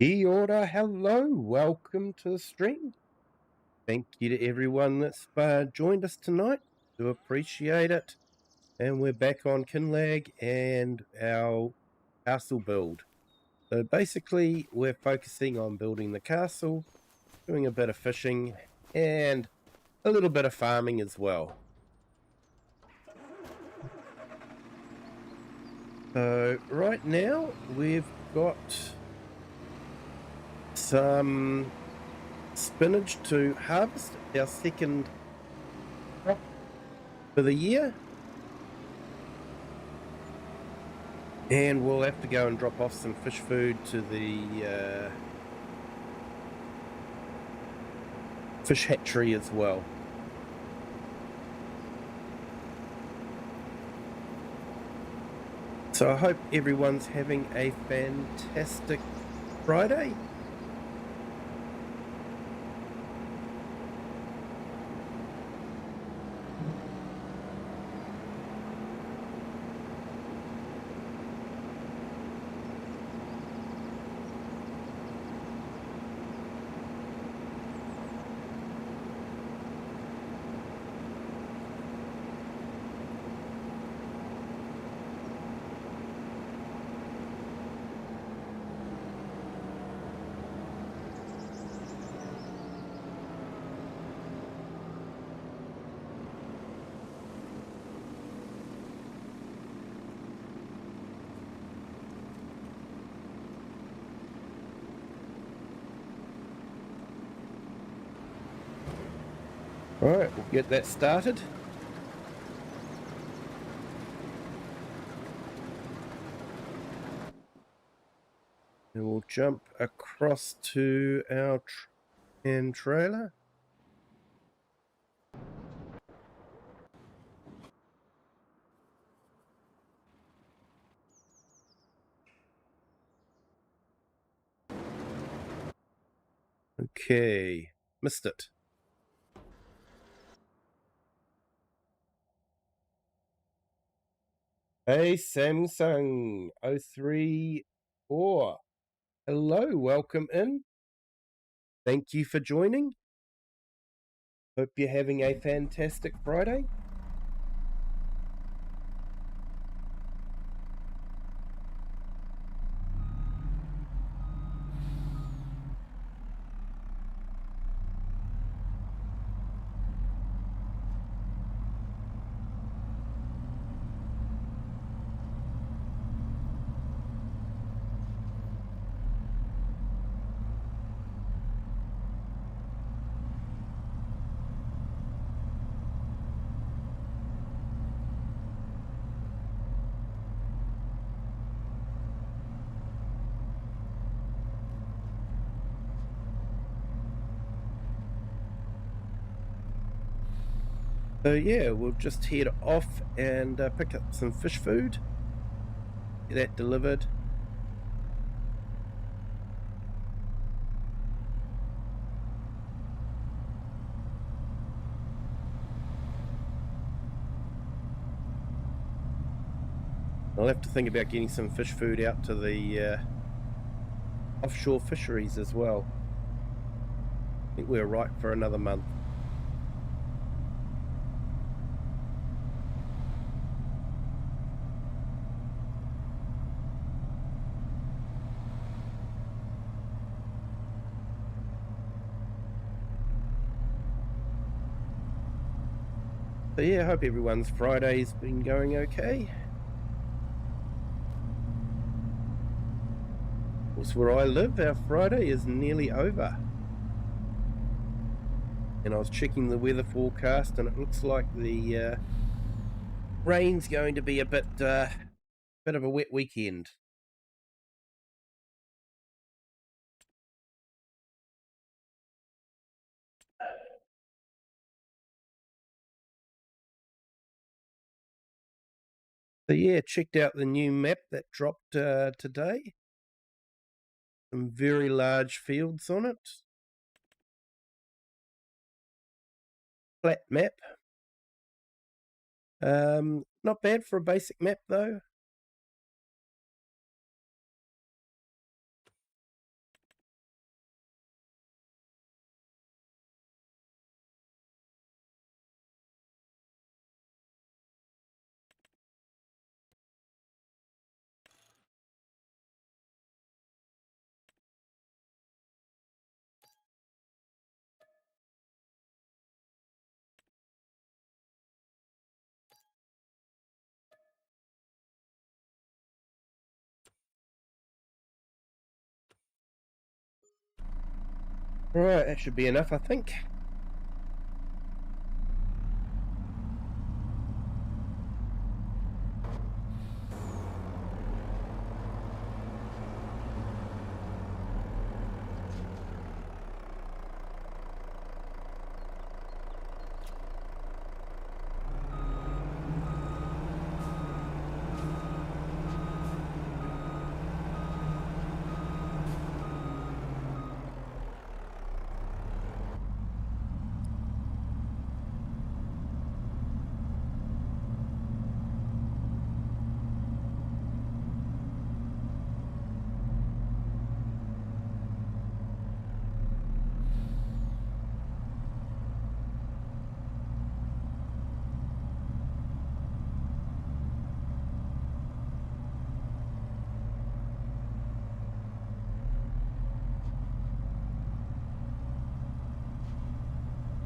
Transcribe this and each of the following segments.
Kia ora, hello, welcome to the stream. Thank you to everyone that's joined us tonight. Do appreciate it. And we're back on Kinlaig and our castle build. So basically, we're focusing on building the castle, doing a bit of fishing, and a little bit of farming as well. So right now, we've got some spinach to harvest, our second crop for the year. And we'll have to go and drop off some fish food to the fish hatchery as well. So I hope everyone's having a fantastic Friday. All right, we'll get that started. And we'll jump across to our trailer. Okay, missed it. Hey, Samsung 034. Hello, welcome in. Thank you for joining. Hope you're having a fantastic Friday. So yeah, we'll just head off and pick up some fish food, get that delivered. I'll have to think about getting some fish food out to the offshore fisheries as well. I think we're right for another month. So yeah, I hope everyone's Friday's been going okay. Of course, where I live, our Friday is nearly over. And I was checking the weather forecast, and it looks like the rain's going to be a bit of a wet weekend. So yeah, checked out the new map that dropped today. Some very large fields on it. Flat map. Not bad for a basic map though. Right, that should be enough, I think.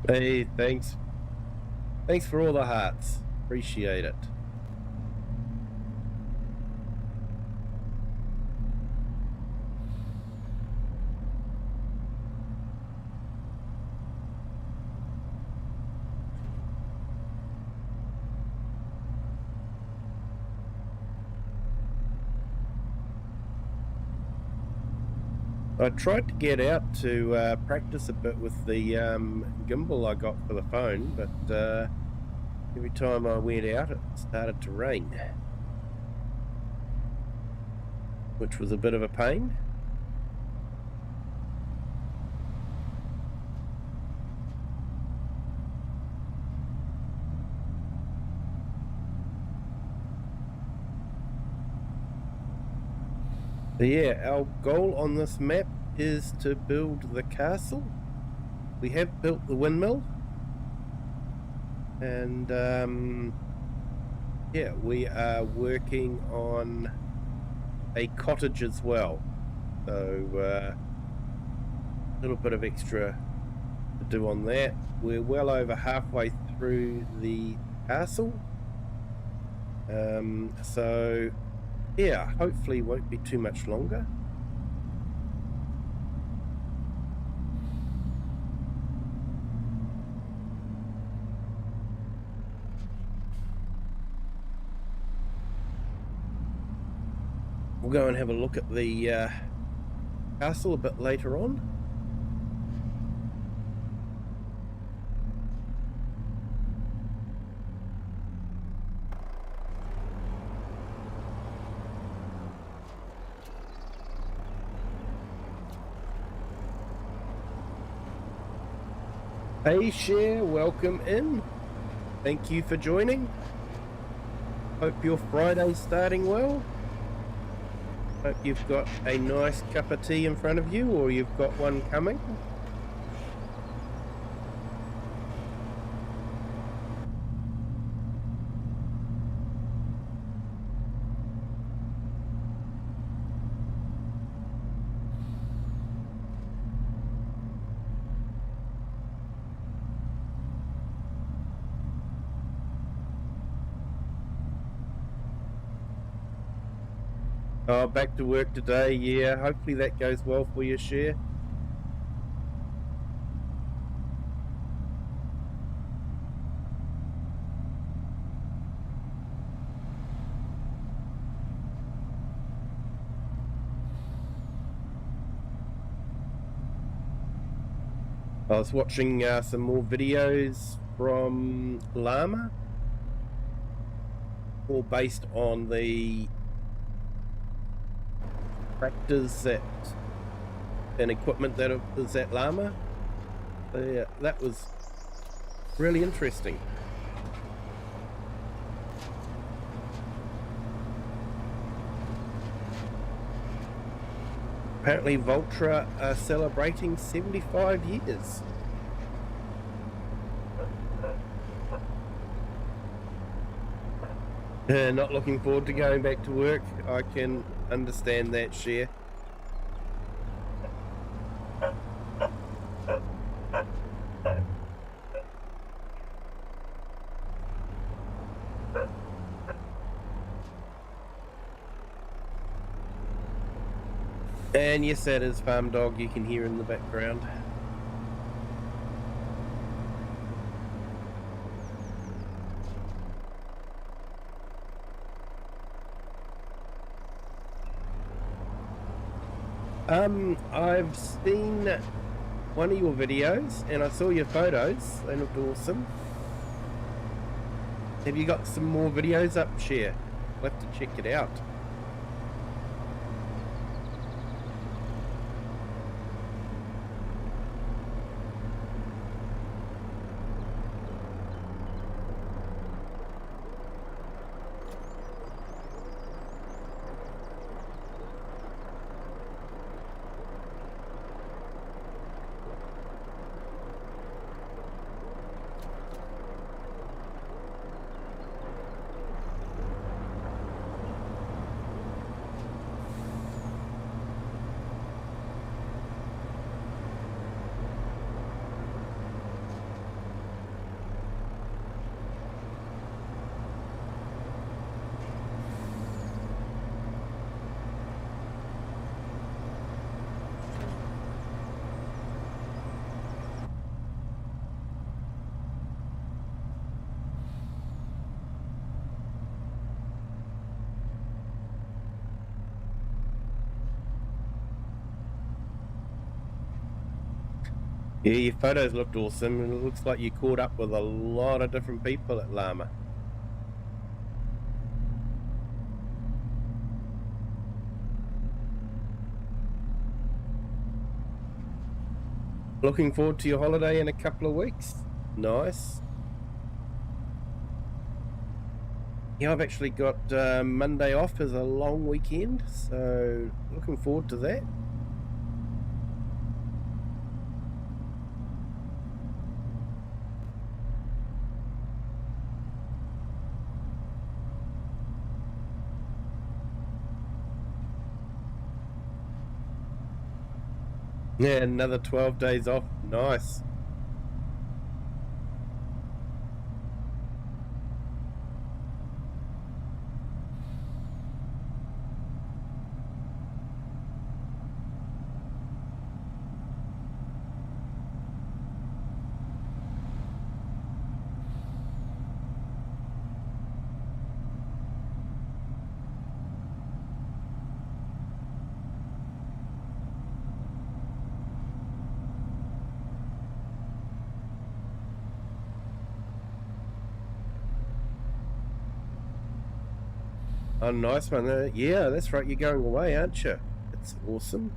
Hey, thanks. Thanks for all the hearts. Appreciate it. I tried to get out to practice a bit with the gimbal I got for the phone, but every time I went out it started to rain, which was a bit of a pain. So yeah, our goal on this map is to build the castle. We have built the windmill, and yeah, we are working on a cottage as well, so a little bit of extra to do on that. We're well over halfway through the castle, so yeah, hopefully won't be too much longer. We'll go and have a look at the castle a bit later on. Hey Cher, welcome in. Thank you for joining. Hope your Friday's starting well. Hope you've got a nice cup of tea in front of you, or you've got one coming. Oh, back to work today, yeah. Hopefully that goes well for you, Cher. I was watching some more videos from Llama, all based on the tractors and equipment that is at Llama. So yeah, that was really interesting. Apparently Voltra are celebrating 75 years. Not looking forward to going back to work. I can understand that, Cher. And yes, that is Farm Dog you can hear in the background. I've seen one of your videos and I saw your photos. They looked awesome. Have you got some more videos up, Share? I'll have to check it out. Yeah, your photos looked awesome, and it looks like you caught up with a lot of different people at Llama. Looking forward to your holiday in a couple of weeks. Nice. Yeah, I've actually got Monday off as a long weekend, so looking forward to that. Yeah, another 12 days off. Nice. Oh, nice one. Yeah, that's right. You're going away, aren't you? That's awesome.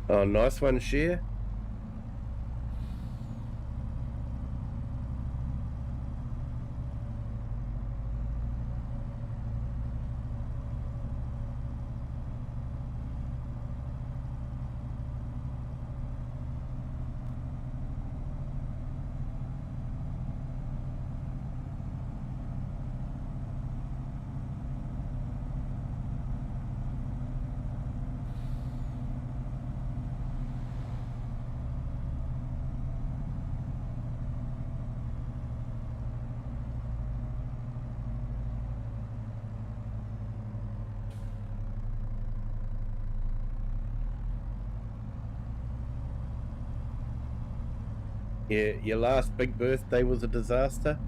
Oh, nice one, Share. Yeah, your last big birthday was a disaster.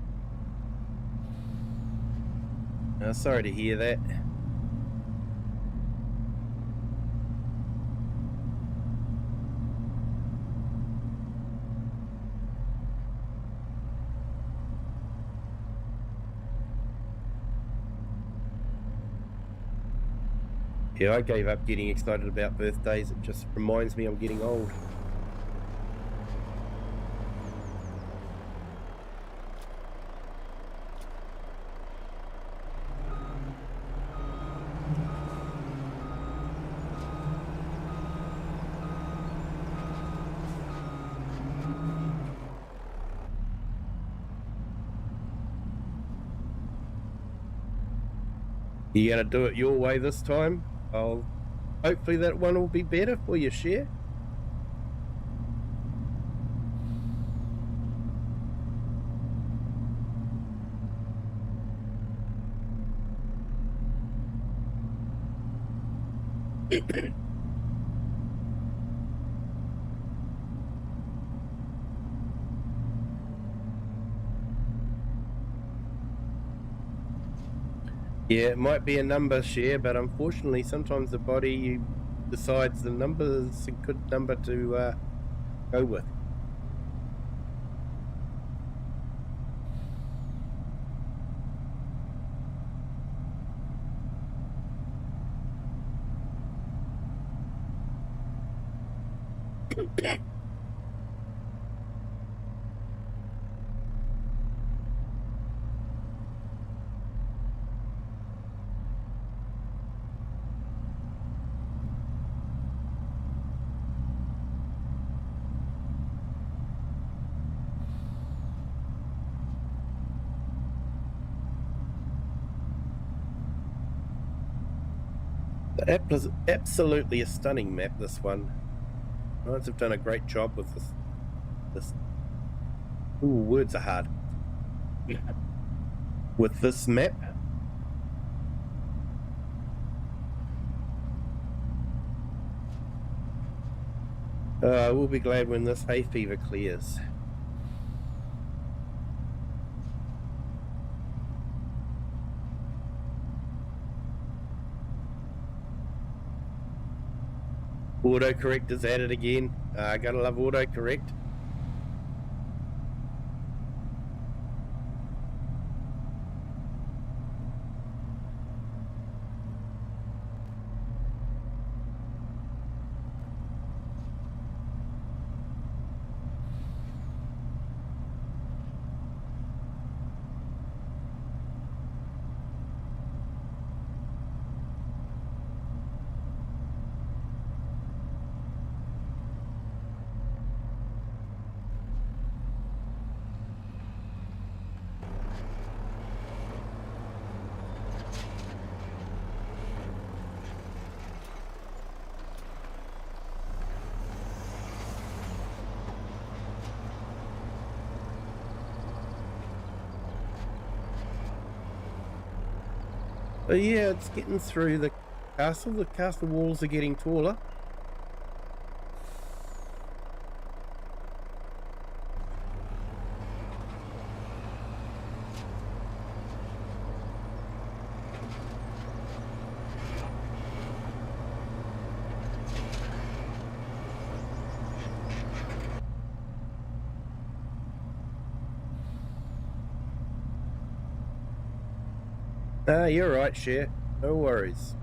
Sorry to hear that. Yeah, I gave up getting excited about birthdays. It just reminds me I'm getting old. You gonna do it your way this time? Hopefully that one will be better for you, Share. Yeah, it might be a number share, but unfortunately sometimes the body decides the number is a good number to go with. Absolutely a stunning map, this one. Giants have done a great job with this. Ooh, words are hard. With this map. We'll be glad when this hay fever clears. Autocorrect is at it again. Gotta love autocorrect. But yeah, it's getting through the castle. The castle walls are getting taller. You're right, Cher. No worries.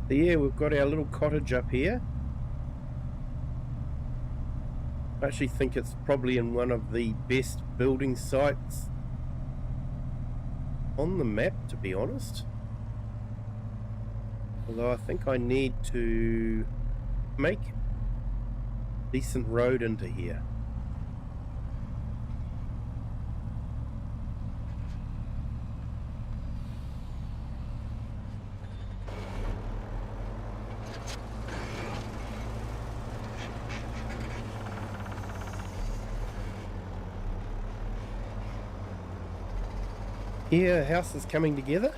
So yeah, we've got our little cottage up here. I actually think it's probably in one of the best building sites on the map, to be honest. Although I think I need to make a decent road into here. Yeah, house is coming together.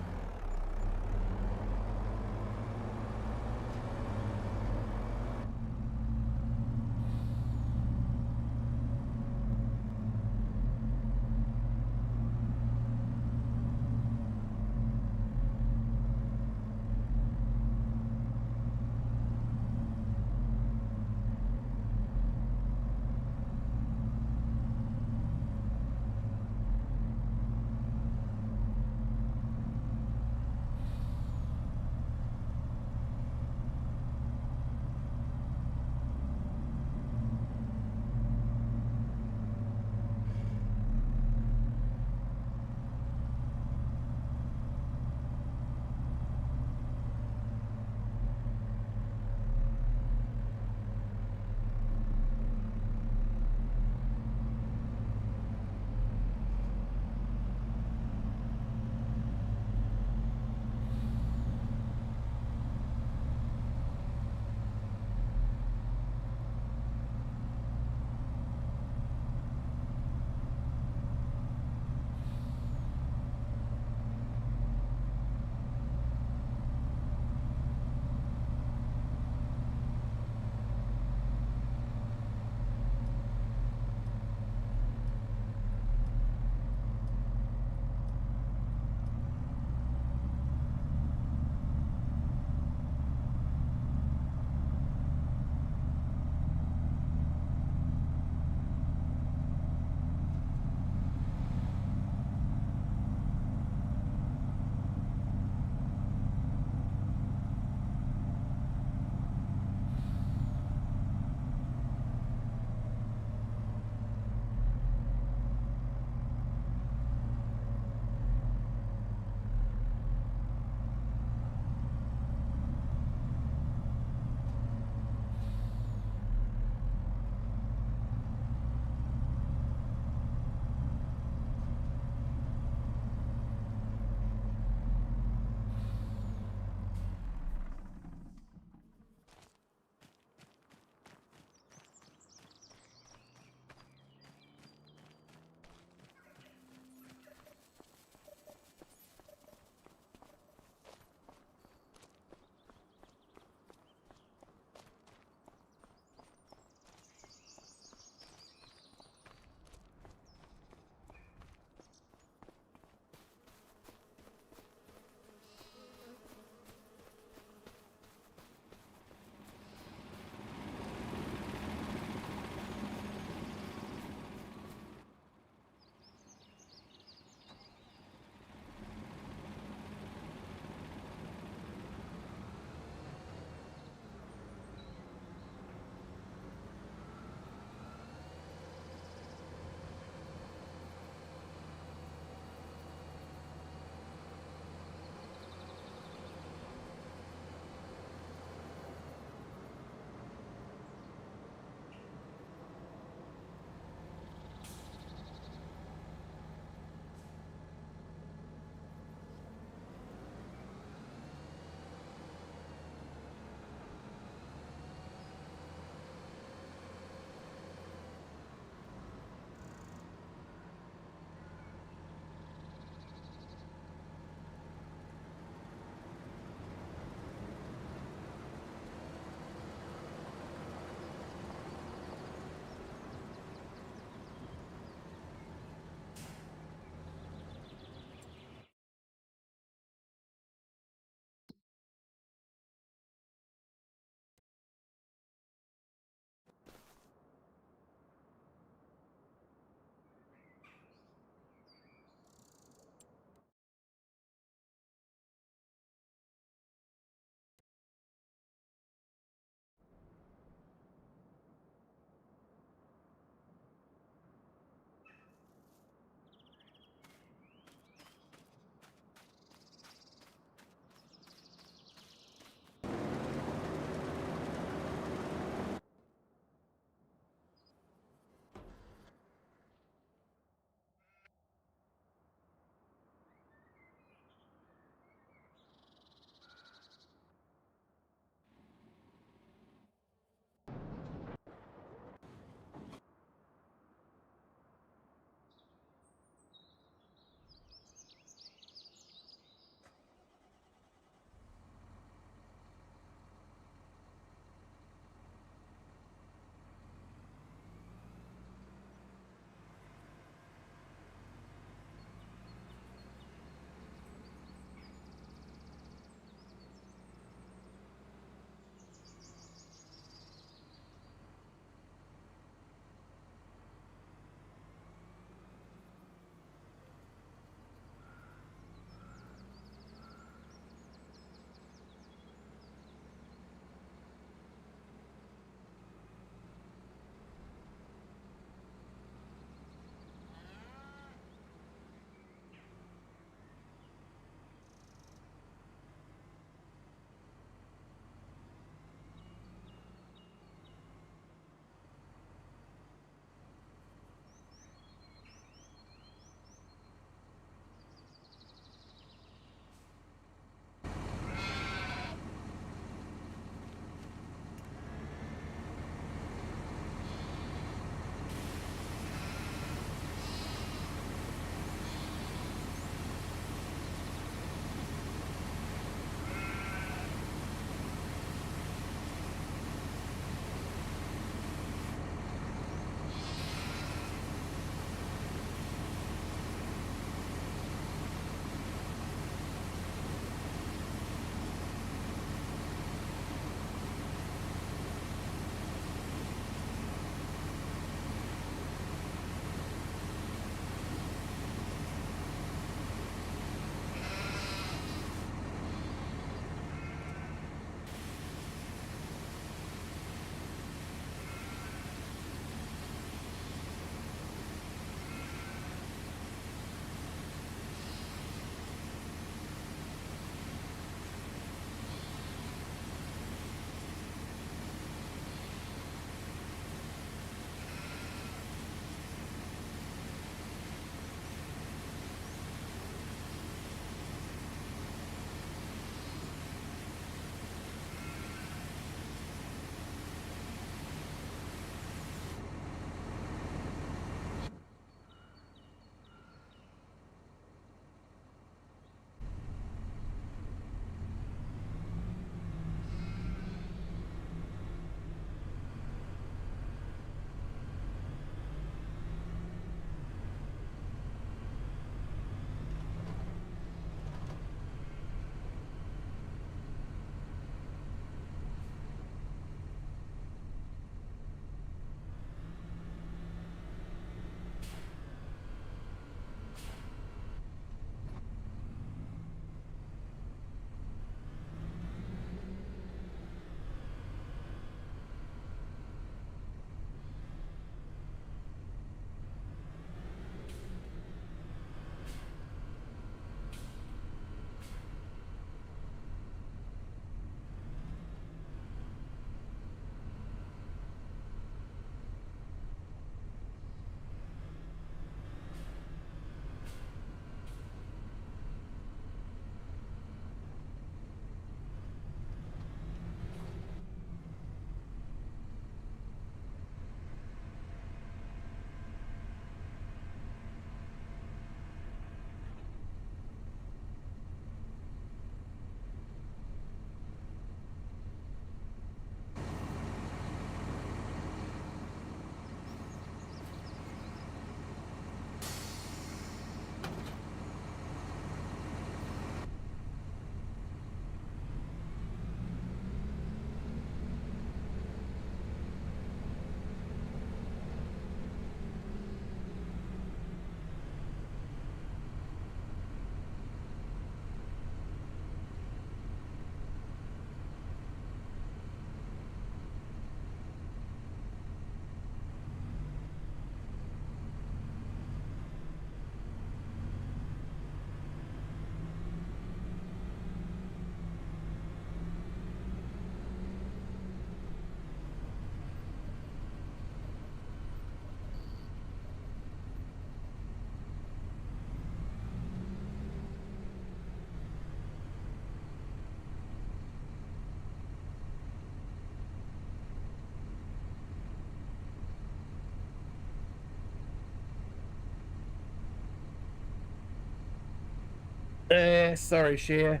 Sorry, Cher.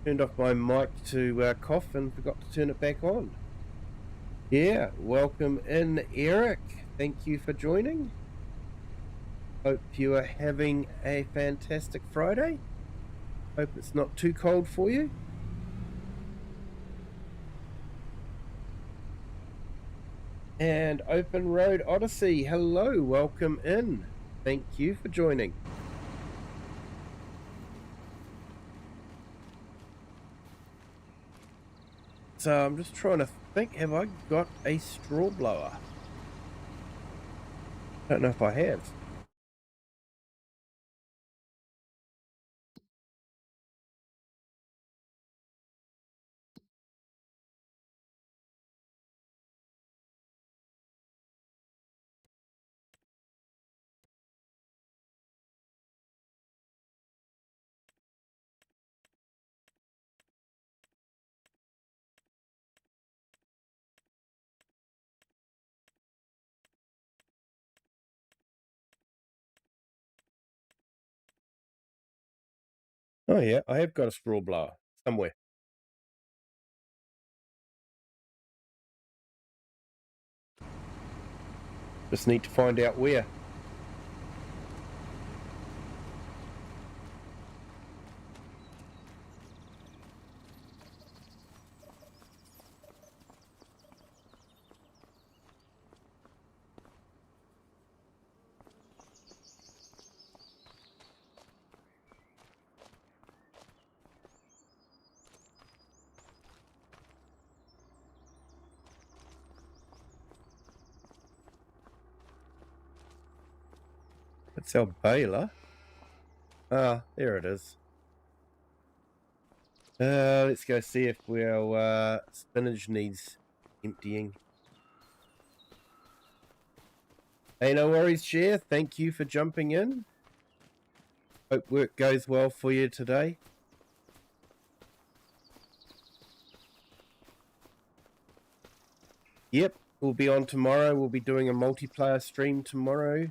Turned off my mic to cough and forgot to turn it back on. Yeah, welcome in, Eric. Thank you for joining. Hope you are having a fantastic Friday. Hope it's not too cold for you. And Open Road Odyssey, hello, welcome in. Thank you for joining. So I'm just trying to think, have I got a straw blower? I don't know if I have. Oh yeah, I have got a straw blower somewhere. Just need to find out where. That's our baler. Ah, there it is. Let's go see if our spinach needs emptying. Hey, no worries, Cher. Thank you for jumping in. Hope work goes well for you today. Yep, we'll be on tomorrow. We'll be doing a multiplayer stream tomorrow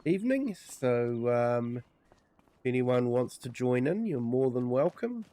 evening. So if anyone wants to join in, you're more than welcome.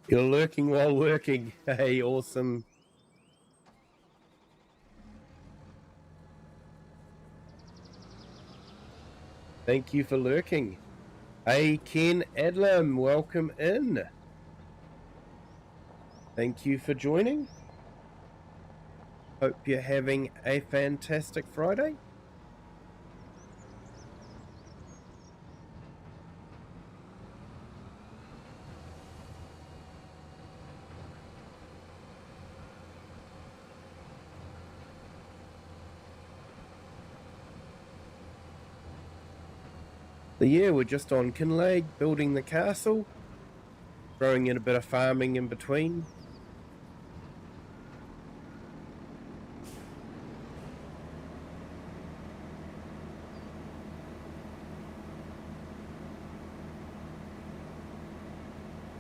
You're lurking while working. Hey, awesome. Thank you for lurking. Hey, Ken Adlam, welcome in. Thank you for joining. Hope you're having a fantastic Friday. So yeah, we're just on Kinlaig, building the castle, throwing in a bit of farming in between.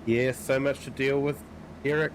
Yeah, so much to deal with, Eric.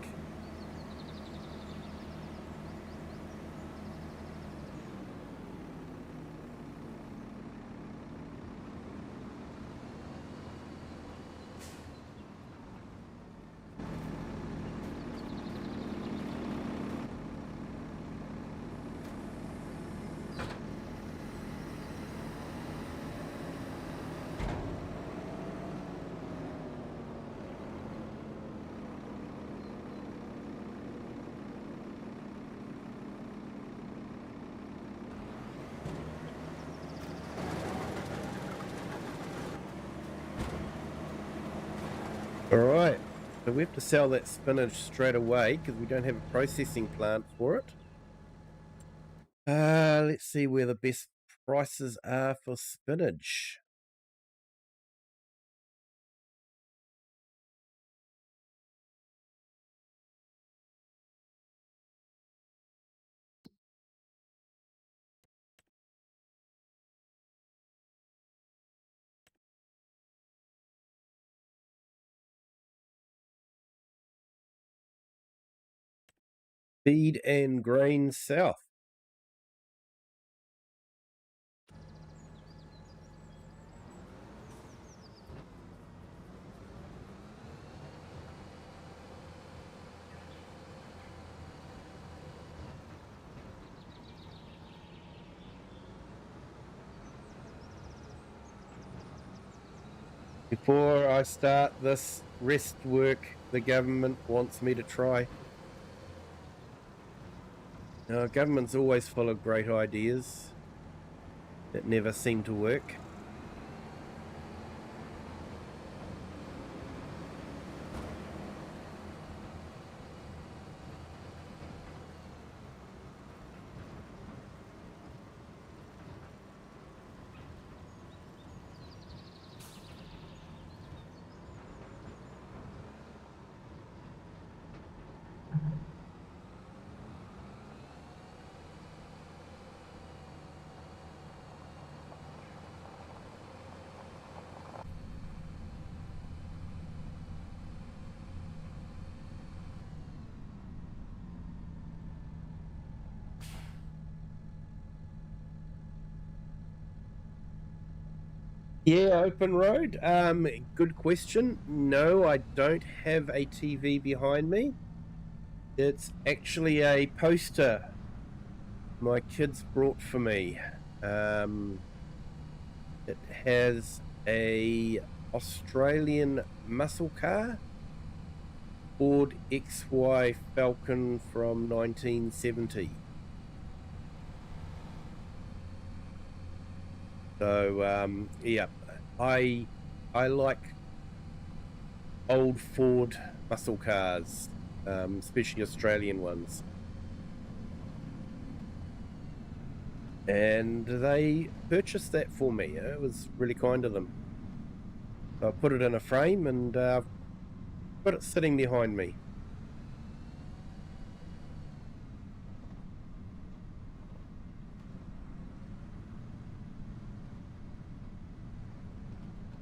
So we have to sell that spinach straight away because we don't have a processing plant for it. Let's see where the best prices are for spinach. Feed and Grain South. Before I start this rest work the government wants me to try. Now, government's always full of great ideas that never seem to work. Yeah, open road. Good question. No, I don't have a TV behind me. It's actually a poster my kids brought for me. It has a Australian muscle car, Ford XY Falcon from 1970. So yeah, I like old Ford muscle cars, especially Australian ones. And they purchased that for me. It was really kind of them. So I put it in a frame and put it sitting behind me.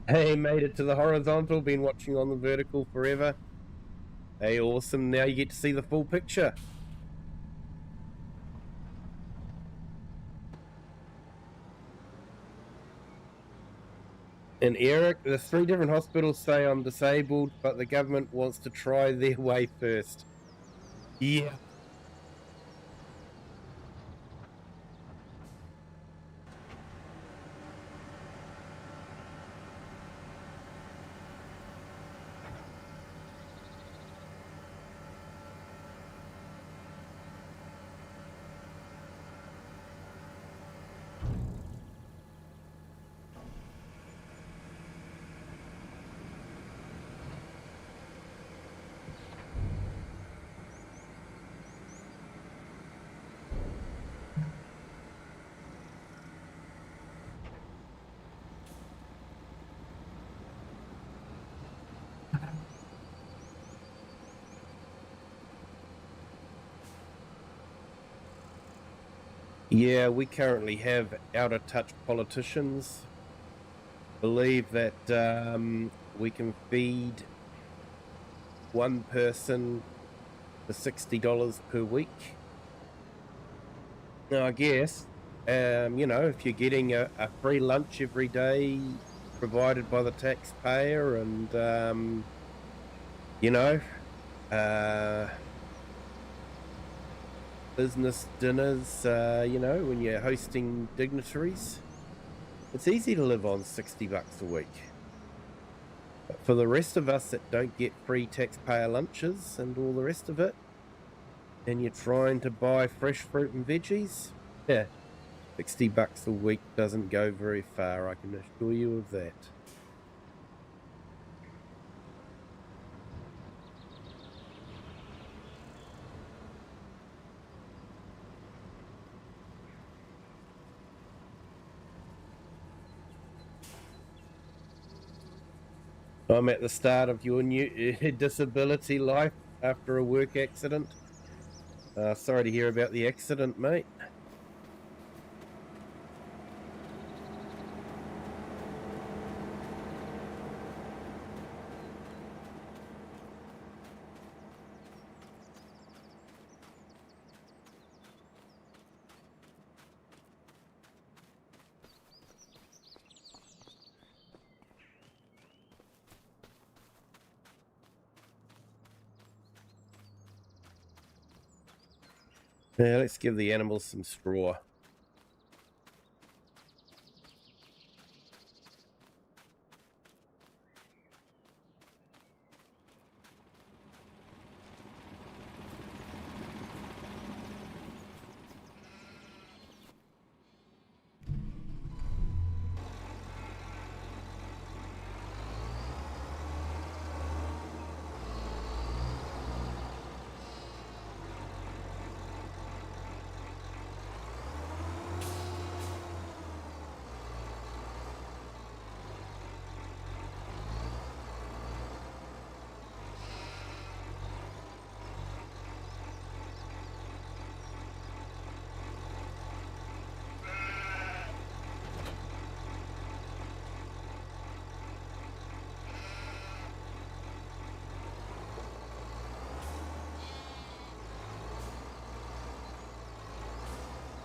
Hey, made it to the horizontal, been watching on the vertical forever. Hey, awesome. Now you get to see the full picture. And Eric, the 3 different hospitals say I'm disabled, but the government wants to try their way first. Yeah. Yeah, we currently have out-of-touch politicians believe that we can feed one person for $60 per week. Now, I guess, if you're getting a free lunch every day provided by the taxpayer and, business dinners, when you're hosting dignitaries, it's easy to live on $60 a week. But for the rest of us that don't get free taxpayer lunches and all the rest of it, and you're trying to buy fresh fruit and veggies, yeah, $60 a week doesn't go very far, I can assure you of that. I'm at the start of your new disability life after a work accident. Sorry to hear about the accident, mate. Now let's give the animals some straw.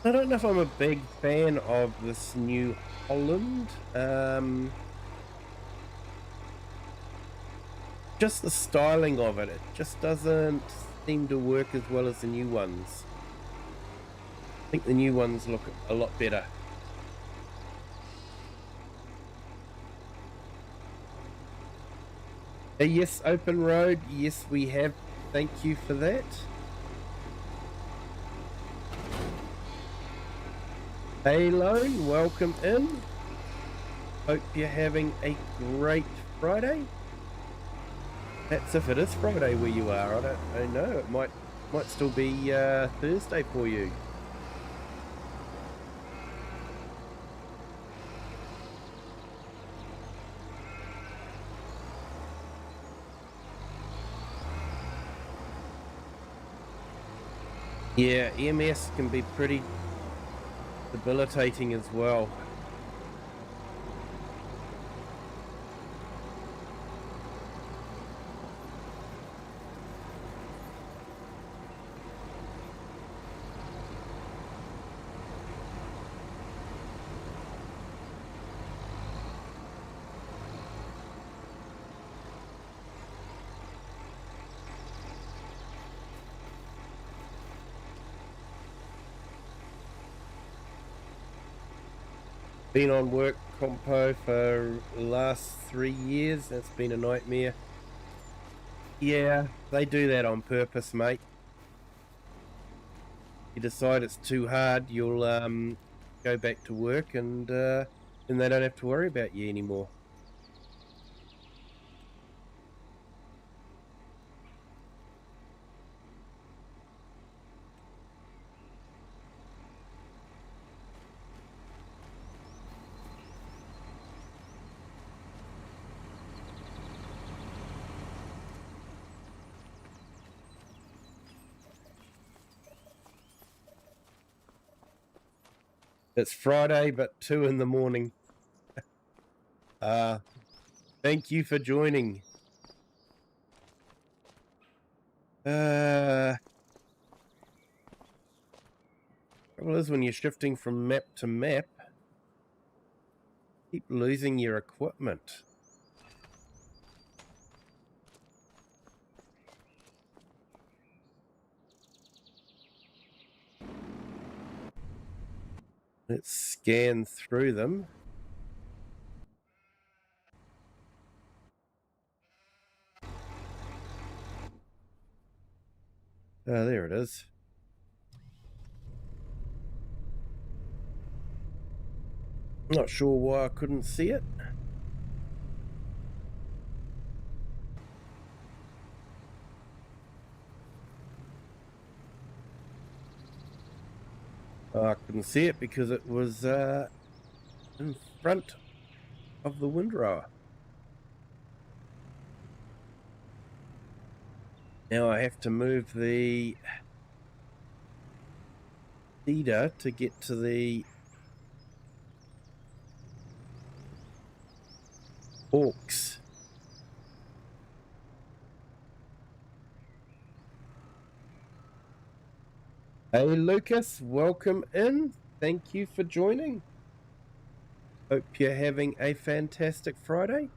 I don't know if I'm a big fan of this new Holland. Just the styling of it just doesn't seem to work as well as the new ones. I think the new ones look a lot better. Yes, open road. Yes, we have. Thank you for that. Hey Lone, welcome in. Hope you're having a great Friday. That's if it is Friday where you are. I don't know. It might still be Thursday for you. Yeah, EMS can be pretty debilitating as well. Been on work compo for the last 3 years. That's been a nightmare. Yeah, they do that on purpose, mate. You decide it's too hard, you'll go back to work, and then they don't have to worry about you anymore. It's Friday, but 2 in the morning. Thank you for joining. Trouble is, when you're shifting from map to map, keep losing your equipment. Let's scan through them. There it is. Not sure why I couldn't see it. I couldn't see it because it was in front of the windrower. Now I have to move the feeder to get to the hawks. Hey Lucas, welcome in. Thank you for joining. Hope you're having a fantastic Friday.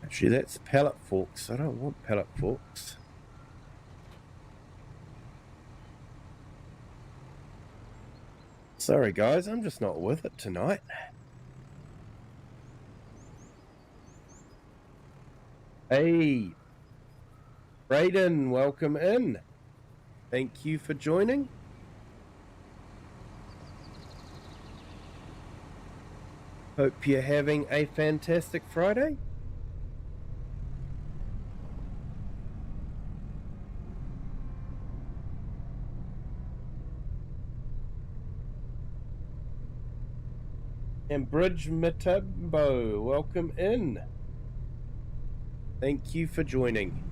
Actually, that's pallet forks. I don't want pallet forks. Sorry, guys, I'm just not with it tonight. Hey, Brayden, welcome in. Thank you for joining. Hope you're having a fantastic Friday. And Bridge Matumbo, welcome in. Thank you for joining.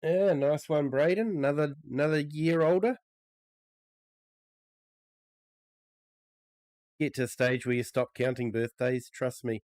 Yeah, nice one, Brayden. Another year older. Get to a stage where you stop counting birthdays, trust me.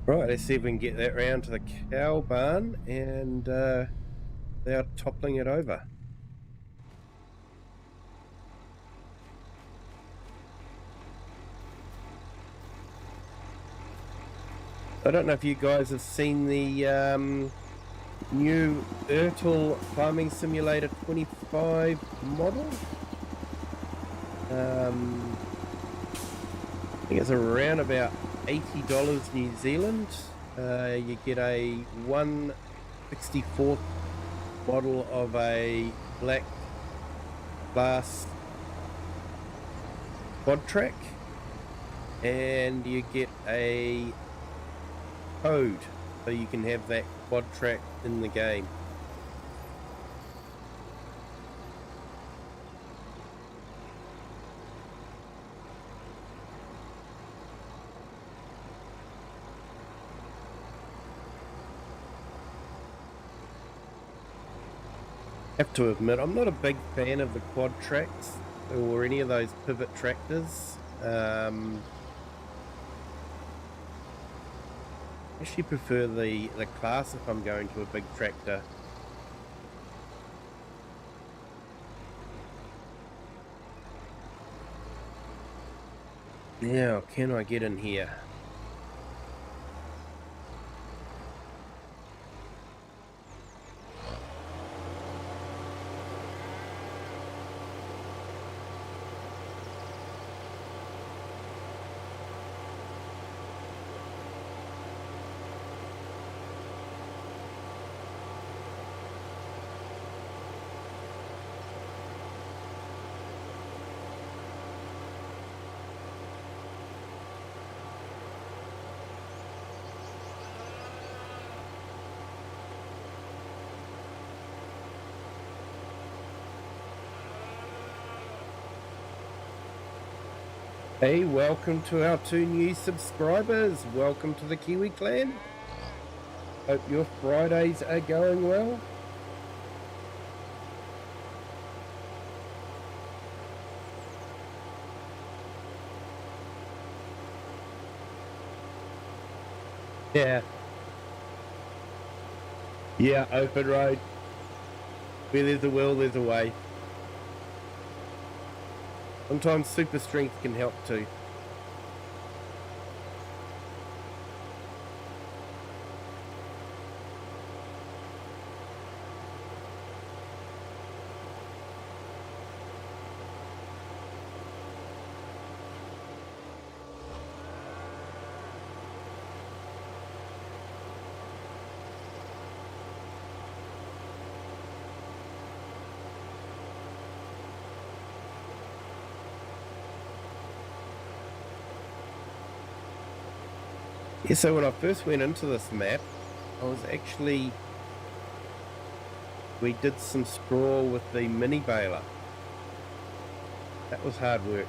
Right, let's see if we can get that round to the cow barn, and they are toppling it over. I don't know if you guys have seen the new Ertl Farming Simulator 25 model. I think it's around about $80 New Zealand. You get a 1/64th model of a black glass quad track, and you get a code so you can have that quad track in the game. Have to admit, I'm not a big fan of the quad tracks or any of those pivot tractors. Actually prefer the class if I'm going to a big tractor. Now, can I get in here? Hey, welcome to our 2 new subscribers. Welcome to the Kiwi clan. Hope your Fridays are going well. Yeah. Yeah, open road. Where there's a will, there's a way. Sometimes super strength can help too. Yeah, so when I first went into this map, we did some straw with the mini baler. That was hard work.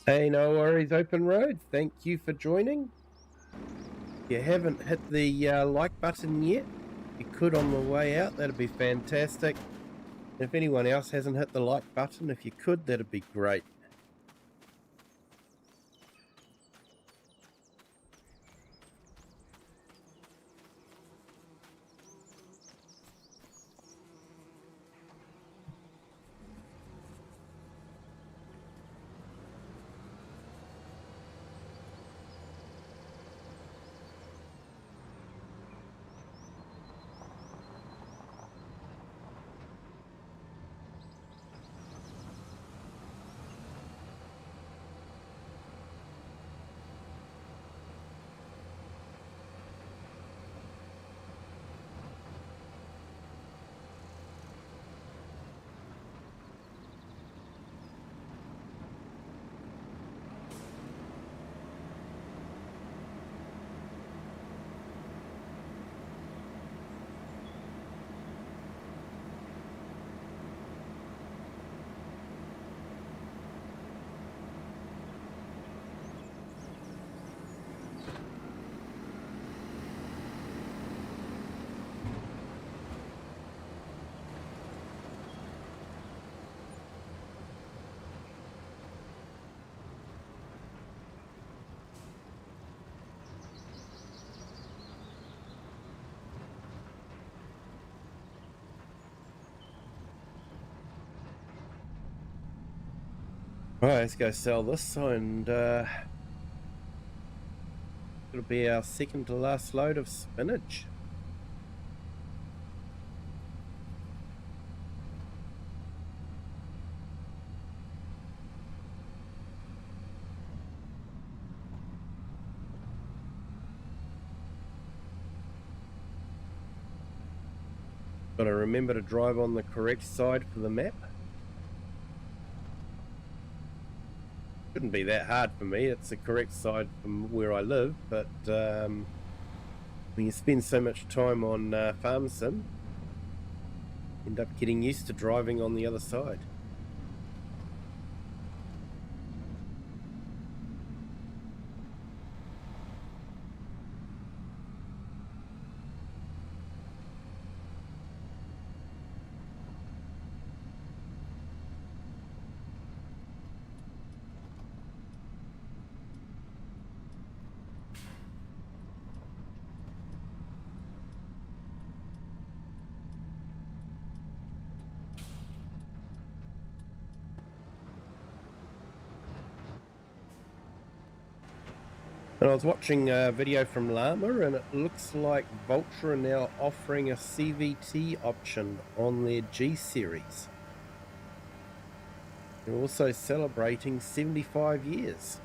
Hey, no worries, Open Road. Thank you for joining. If you haven't hit the like button yet, if you could on the way out, that'd be fantastic. If anyone else hasn't hit the like button, if you could, that'd be great. All right, let's go sell this, and it'll be our second to last load of spinach. Gotta remember to drive on the correct side for the map. Shouldn't be that hard for me. It's the correct side from where I live, but when you spend so much time on Farm Sim, you end up getting used to driving on the other side. And I was watching a video from Llama, and it looks like Vulture are now offering a CVT option on their G series. They're also celebrating 75 years.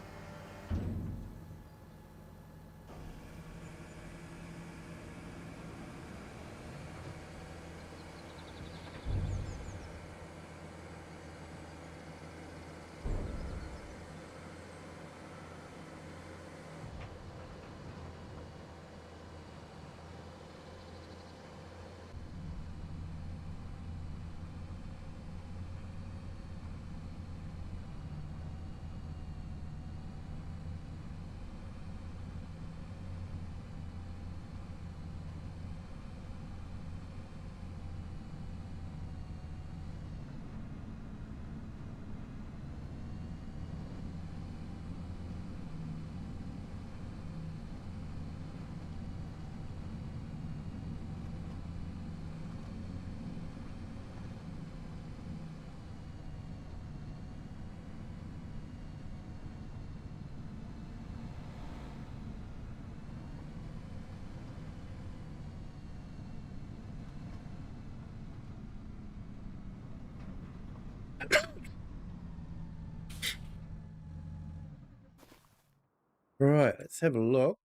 Right, let's have a look.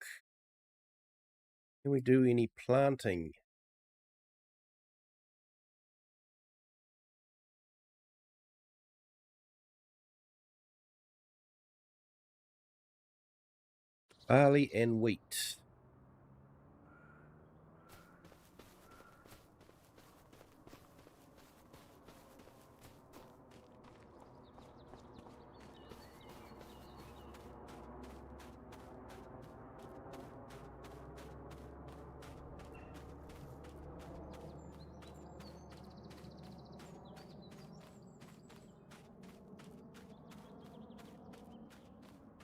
Can we do any planting? Barley and wheat.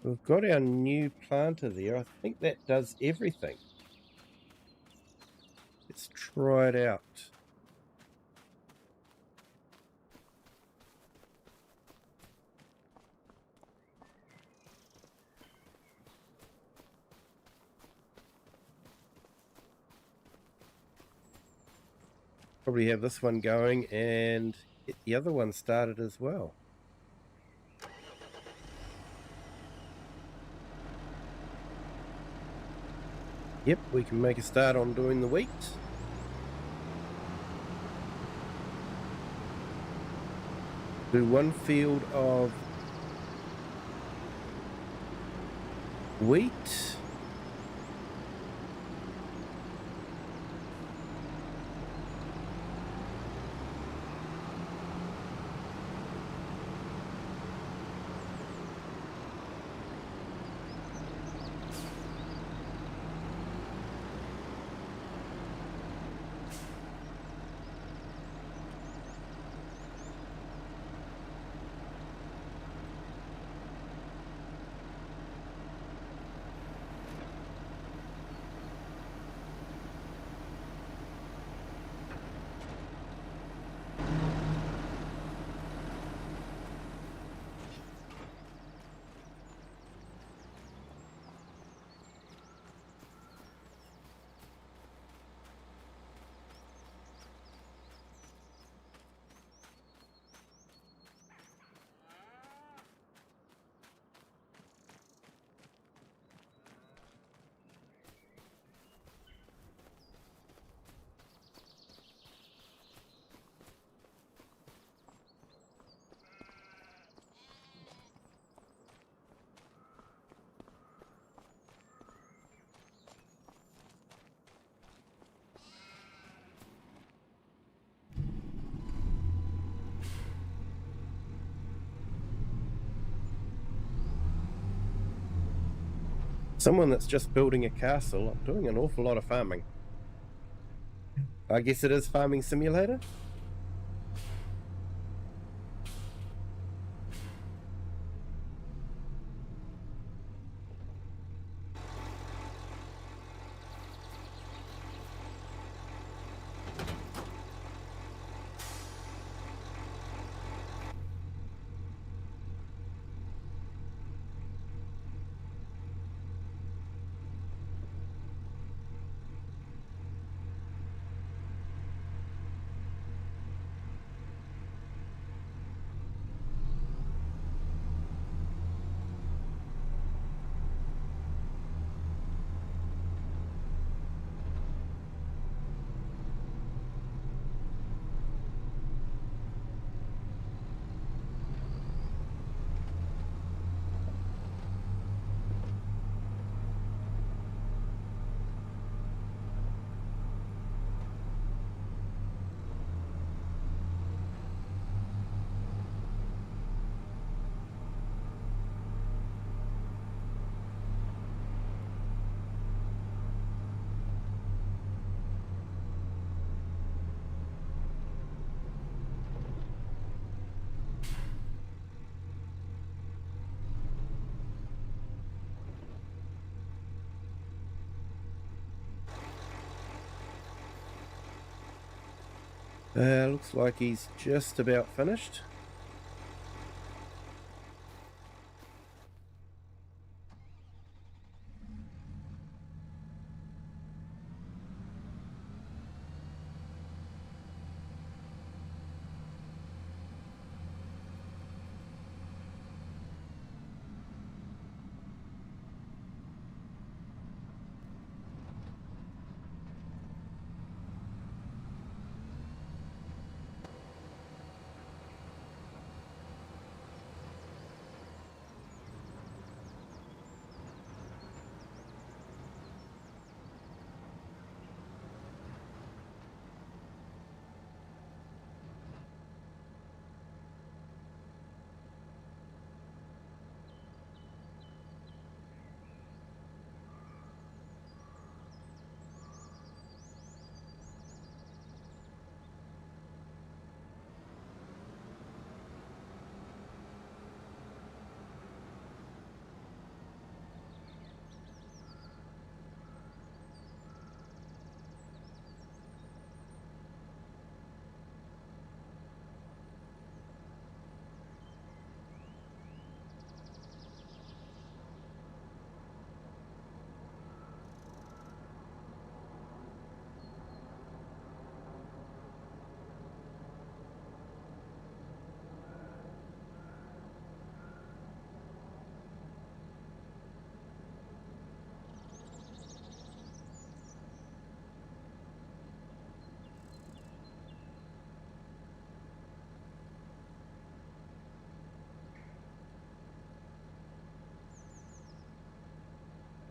We've got our new planter there. I think that does everything. Let's try it out. Probably have this one going and get the other one started as well. Yep, we can make a start on doing the wheat. Do one field of wheat. Someone that's just building a castle, doing an awful lot of farming. I guess it is Farming Simulator. Looks like he's just about finished.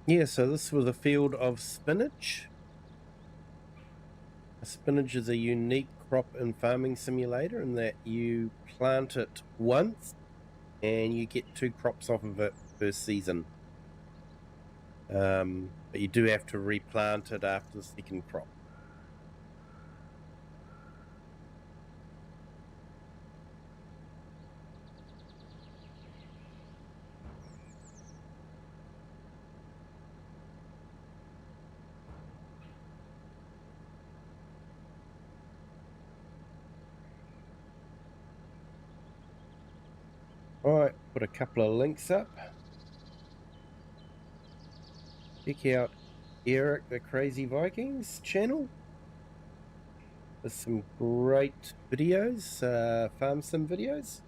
Yeah, so this was a field of spinach. Spinach is a unique crop in Farming Simulator in that you plant it once and you get 2 crops off of it per season. But you do have to replant it after the second crop. All right, put a couple of links up. Check out Eric the Crazy Vikings channel. There's some great videos, farm sim videos.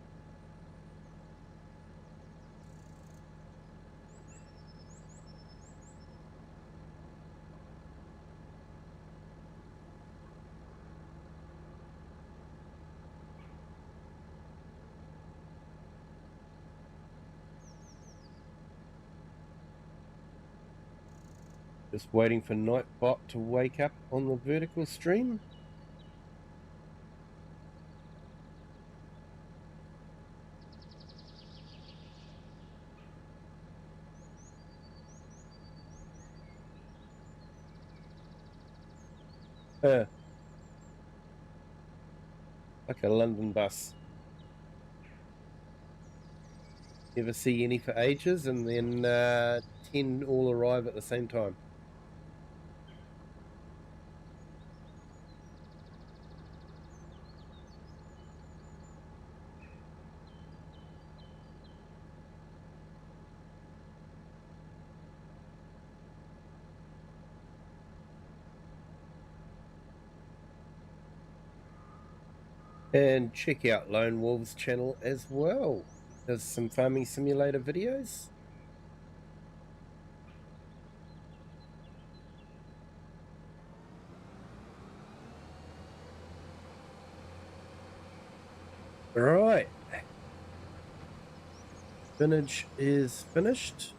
Just waiting for Nightbot to wake up on the vertical stream. Like a London bus. Never see any for ages, and then 10 all arrive at the same time. And check out Lone Wolf's channel as well. He does some Farming Simulator videos. All right. Spinach is finished.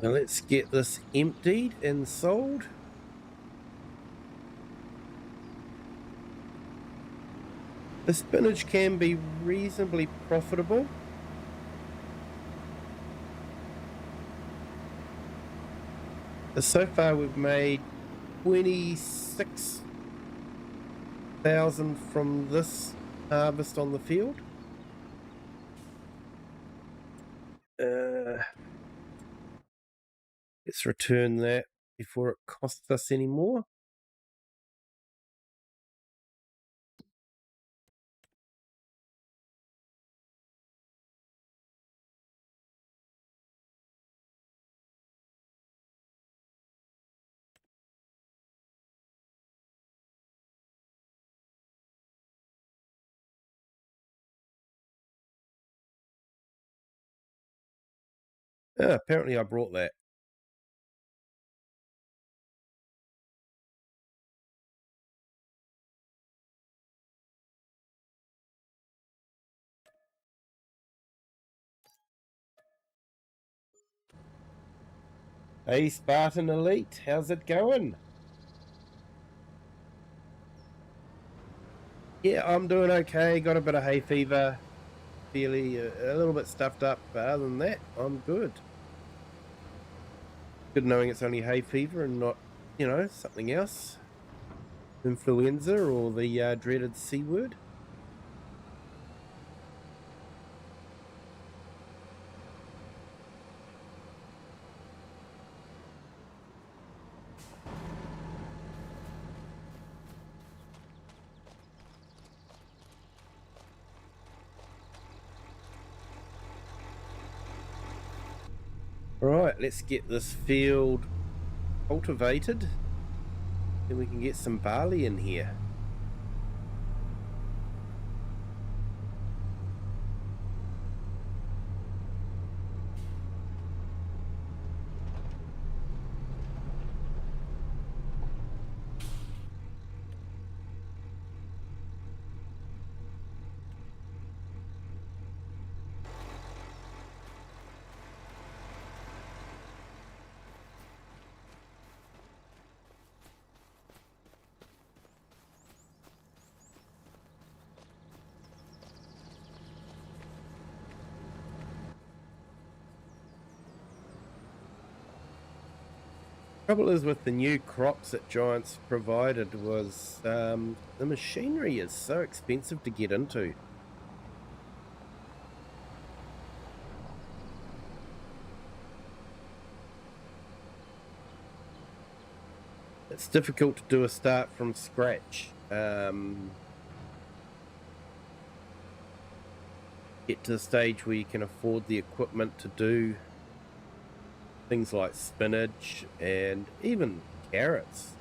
Now let's get this emptied and sold. The spinach can be reasonably profitable. So far we've made 26,000 from this harvest on the field. Let's return that before it costs us any more. Apparently I brought that. Hey Spartan Elite, how's it going? Yeah, I'm doing okay. Got a bit of hay fever. Fairly a little bit stuffed up, but other than that, I'm good. Good knowing it's only hay fever and not, something else. Influenza or the dreaded C word. All right, let's get this field cultivated. Then we can get some barley in here. Trouble is with the new crops that Giants provided was the machinery is so expensive to get into. It's difficult to do a start from scratch. Get to the stage where you can afford the equipment to do things like spinach and even carrots.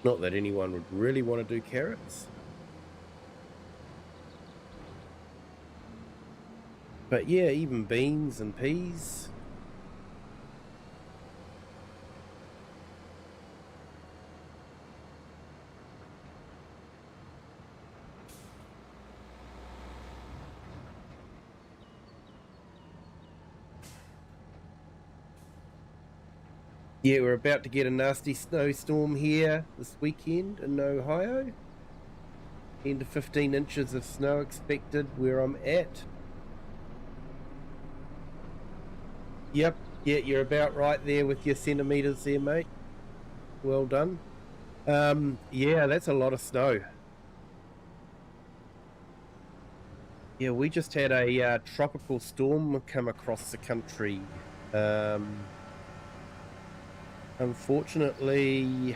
Not that anyone would really want to do carrots. But yeah, even beans and peas. Yeah, we're about to get a nasty snowstorm here this weekend in Ohio. 10 to 15 inches of snow expected where I'm at. Yep, yeah, you're about right there with your centimeters there, mate. Well done. Yeah, that's a lot of snow. Yeah, we just had a tropical storm come across the country. Unfortunately,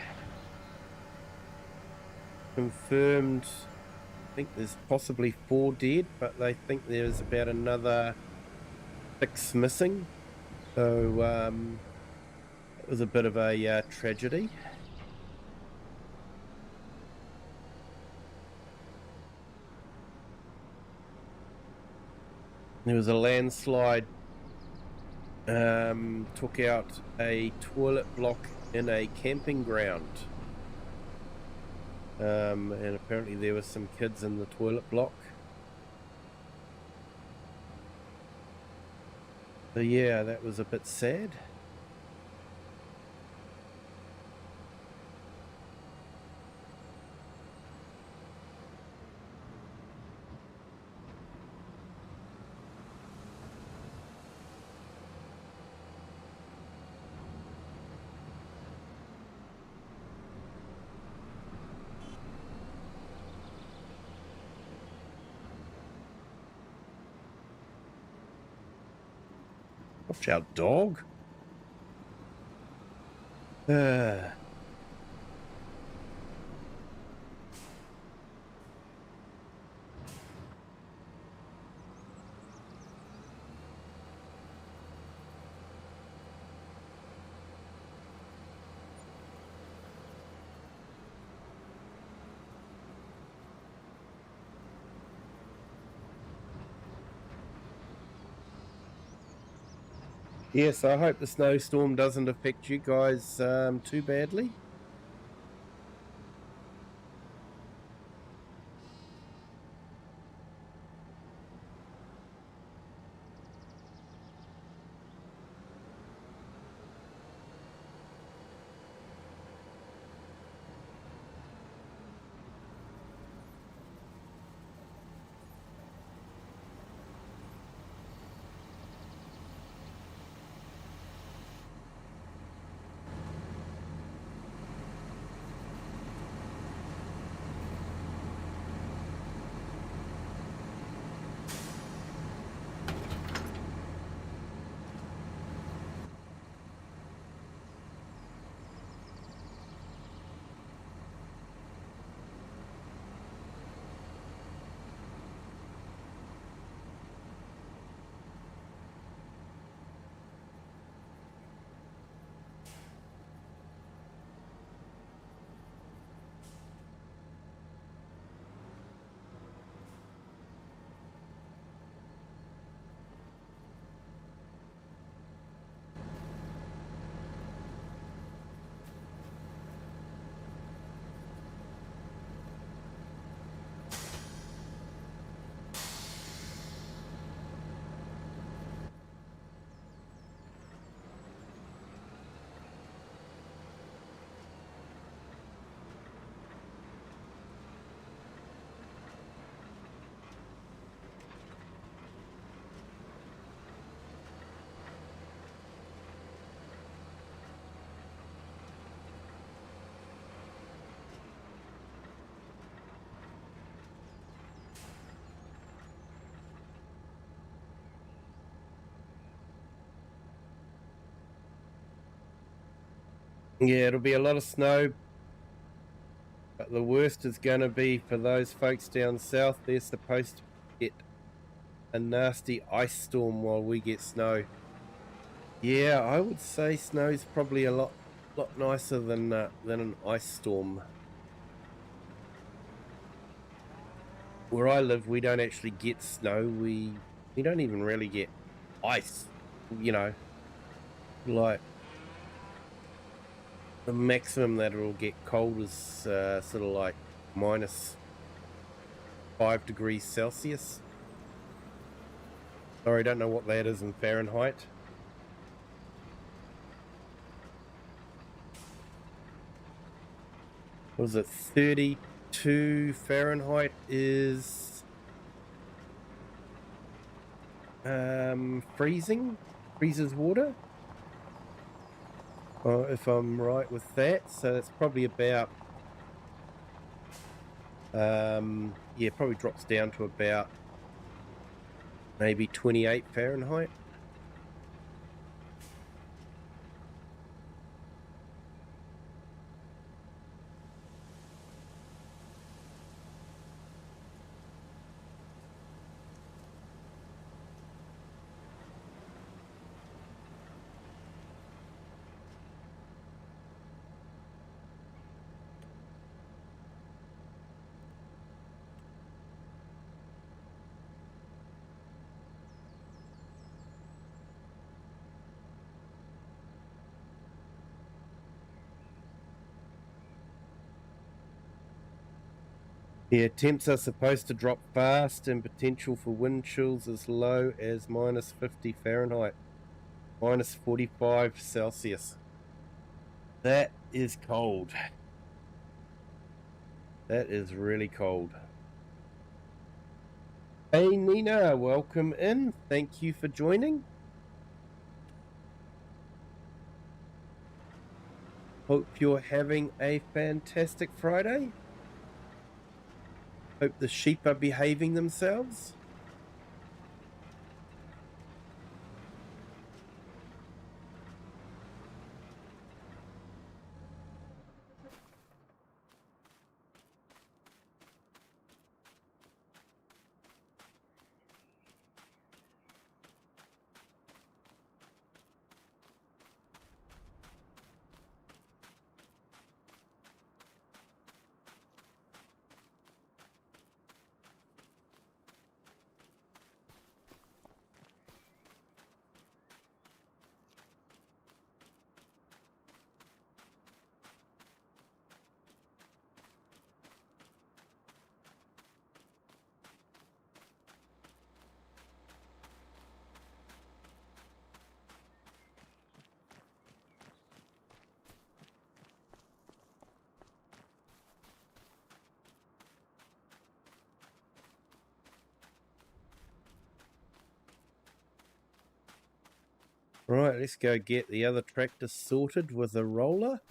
confirmed, I think there's possibly 4 dead, but they think there's about another 6 missing. So it was a bit of a tragedy. There was a landslide, took out a toilet block in a camping ground. And apparently there were some kids in the toilet block. So yeah, that was a bit sad. Watch out, dog. Yes, I hope the snowstorm doesn't affect you guys too badly. Yeah, it'll be a lot of snow, but the worst is going to be for those folks down south. They're supposed to get a nasty ice storm while we get snow. Yeah, I would say snow's probably a lot nicer than an ice storm. Where I live, we don't actually get snow. We don't even really get ice. You know, like the maximum that it'll get cold is sort of like -5 degrees Celsius. Sorry, I don't know what that is in Fahrenheit. What is it? 32 Fahrenheit is freezing, freezes water. If I'm right with that, so it's probably about yeah, probably drops down to about maybe 28 Fahrenheit. Yeah, temps are supposed to drop fast and potential for wind chills as low as -50 Fahrenheit, -45 Celsius. That is cold. That is really cold. Hey Nina, welcome in. Thank you for joining. Hope you're having a fantastic Friday. Hope the sheep are behaving themselves. Right, let's go get the other tractor sorted with a roller.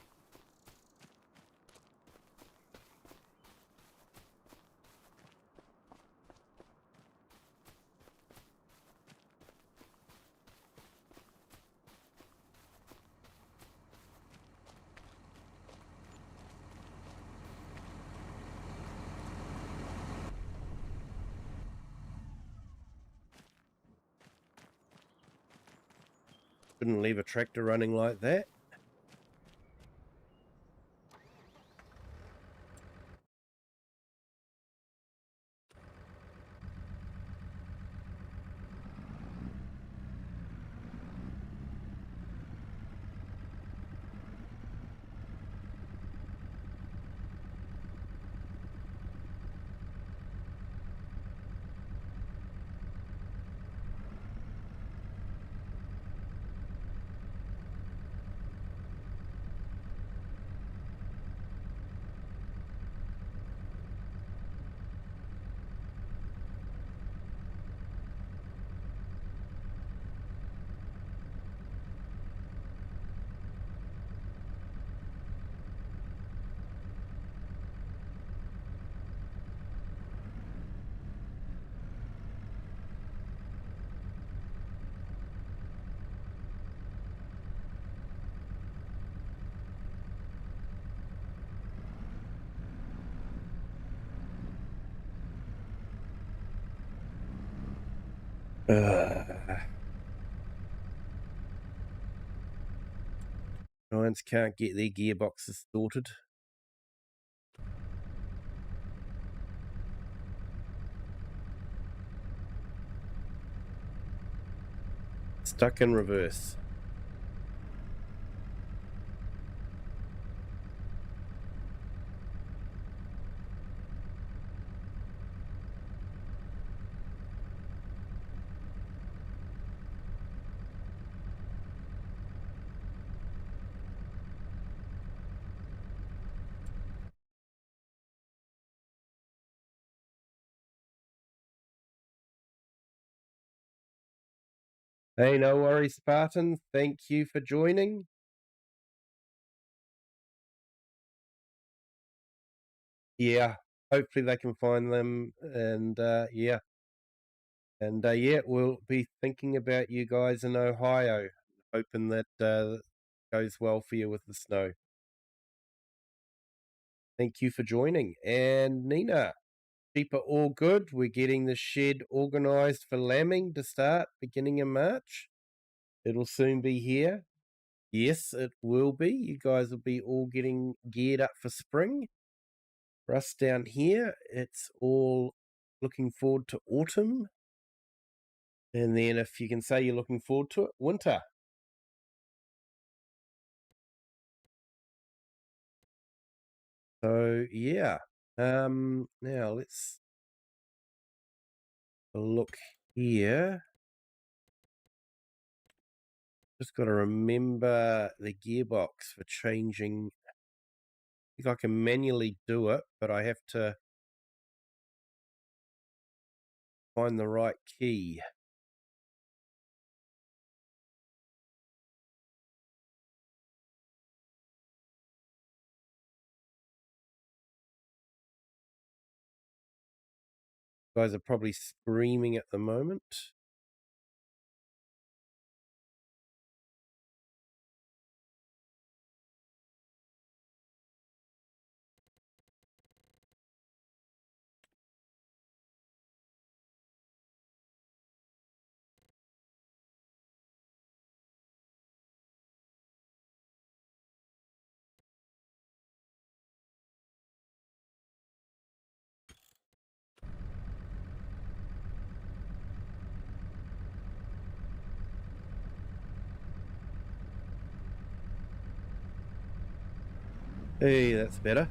Couldn't leave a tractor running like that. Giants can't get their gearboxes sorted. Stuck in reverse. Hey, no worries, Spartan. Thank you for joining. Yeah, hopefully they can find them, and yeah. And yeah, we'll be thinking about you guys in Ohio, hoping that goes well for you with the snow. Thank you for joining. And Nina, sheep are all good. We're getting the shed organized for lambing to start beginning in March. It'll soon be here. Yes, it will be. You guys will be all getting geared up for spring. For us down here, it's all looking forward to autumn. And then if you can say you're looking forward to it, winter. So yeah. Now let's look here. Just got to remember the gearbox for changing. I think I can manually do it, but I have to find the right key. You guys are probably screaming at the moment. Hey, that's better.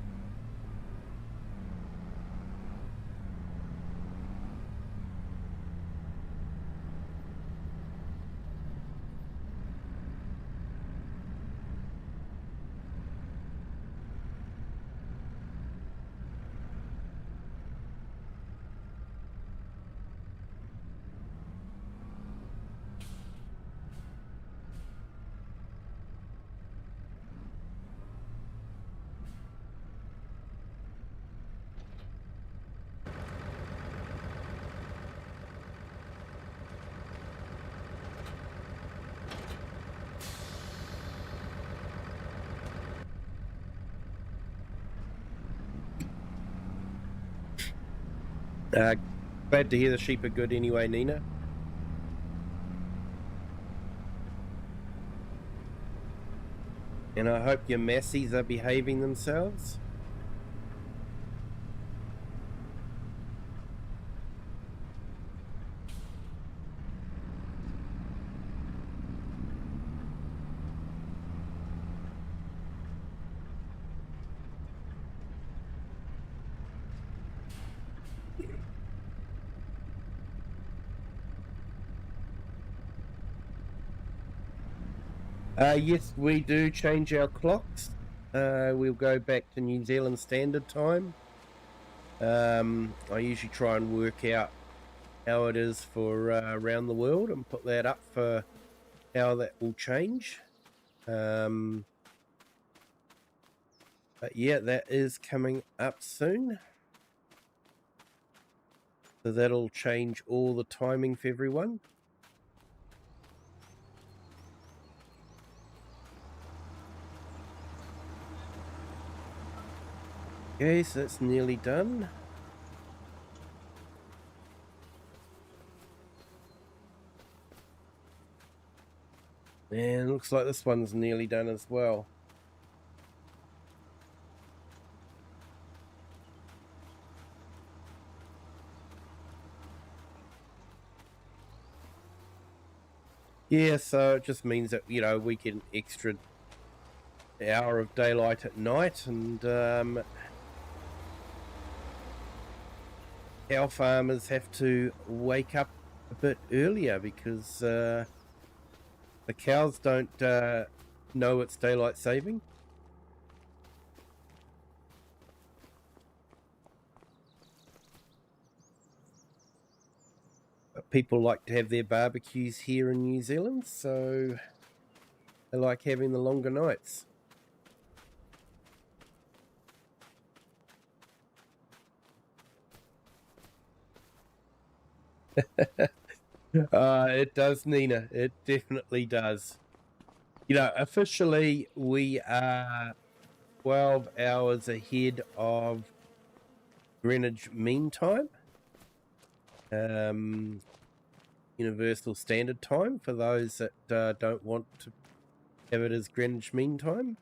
Glad to hear the sheep are good anyway, Nina. And I hope your massies are behaving themselves. Yes, we do change our clocks. We'll go back to New Zealand Standard Time. I usually try and work out how it is for around the world and put that up for how that will change. But yeah, that is coming up soon. So that'll change all the timing for everyone. Okay, so that's nearly done. And looks like this one's nearly done as well. Yeah, so it just means that, you know, we get an extra hour of daylight at night, and our farmers have to wake up a bit earlier because the cows don't know it's daylight saving. But people like to have their barbecues here in New Zealand, so they like having the longer nights. It does, Nina. It definitely does. You know, officially we are 12 hours ahead of Greenwich Mean Time, Universal Standard Time, for those that don't want to have it as Greenwich Mean Time.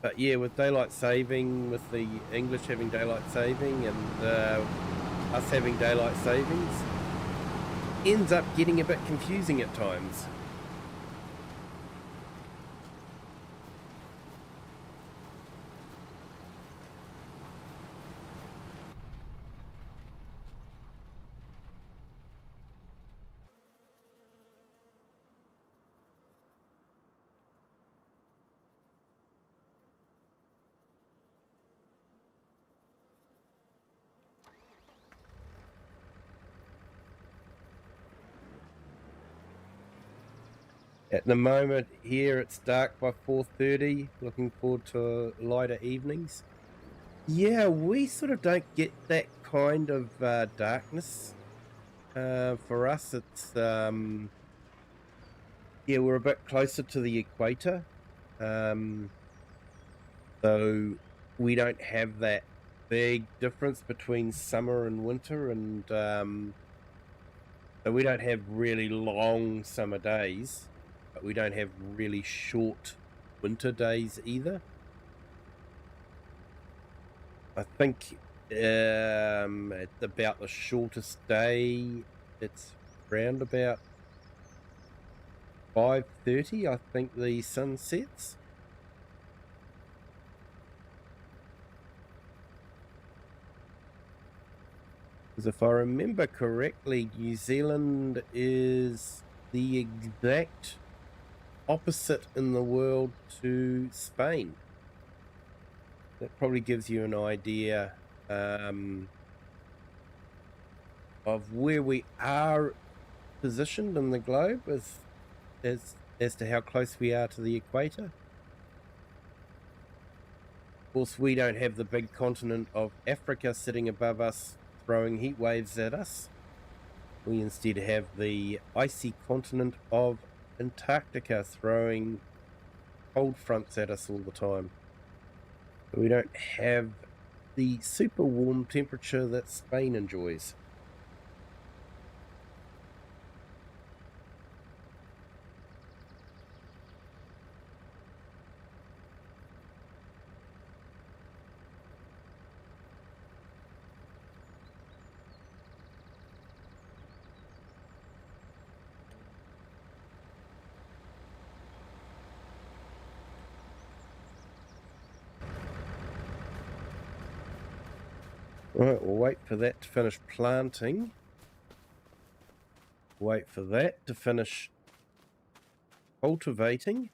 But yeah, with daylight saving, with the English having daylight saving and us having daylight savings, ends up getting a bit confusing at times. At the moment here it's dark by 4:30, looking forward to lighter evenings. Yeah, we sort of don't get that kind of darkness. For us it's yeah, we're a bit closer to the equator. So we don't have that big difference between summer and winter, and so we don't have really long summer days, but we don't have really short winter days either. I think it's about the shortest day. It's around about 5:30, I think the sun sets. Because if I remember correctly, New Zealand is the exact opposite in the world to Spain. That probably gives you an idea of where we are positioned in the globe as to how close we are to the equator. Of course, we don't have the big continent of Africa sitting above us throwing heat waves at us. We instead have the icy continent of Antarctica throwing cold fronts at us all the time. We don't have the super warm temperature that Spain enjoys. Alright, we'll wait for that to finish planting. Wait for that to finish cultivating.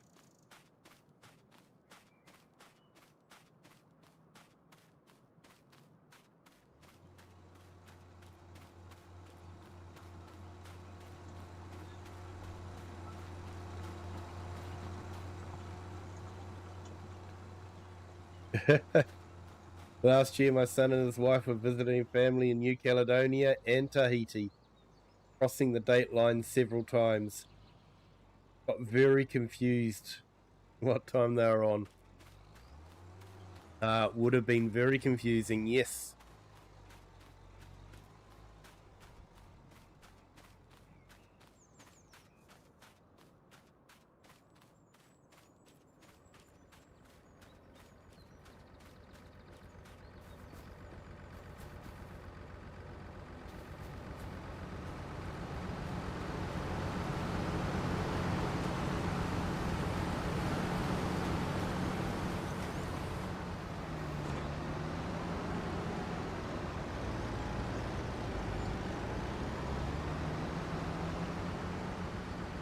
Last year, my son and his wife were visiting family in New Caledonia and Tahiti, crossing the date line several times. Got very confused what time they were on. Would have been very confusing, yes.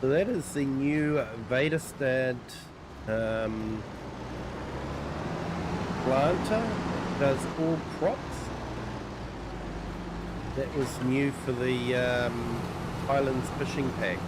So that is the new Vedastad planter. Does all crops. That was new for the Highlands fishing pack.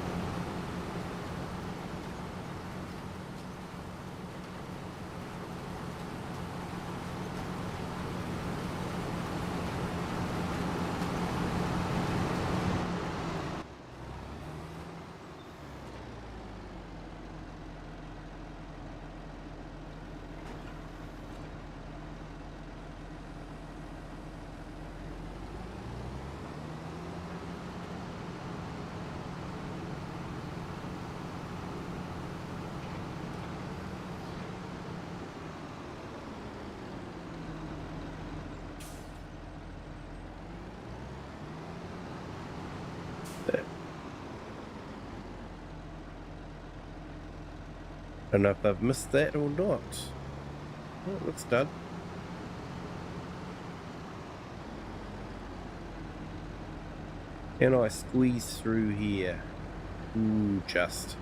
I don't know if I've missed that or not. Oh, it looks done. Can I squeeze through here? Ooh, just.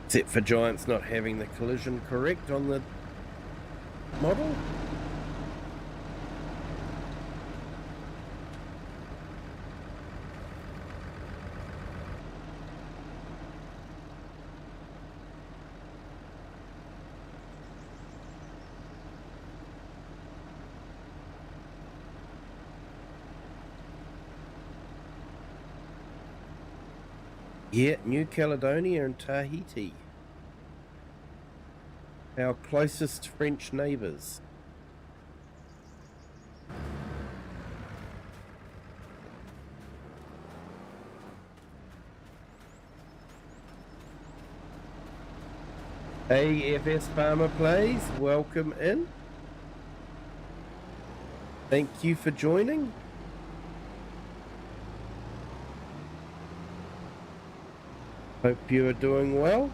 Except for Giants not having the collision correct on the model. Yeah, New Caledonia and Tahiti. Our closest French neighbours. AFS Farmer Plays, welcome in. Thank you for joining. Hope you are doing well.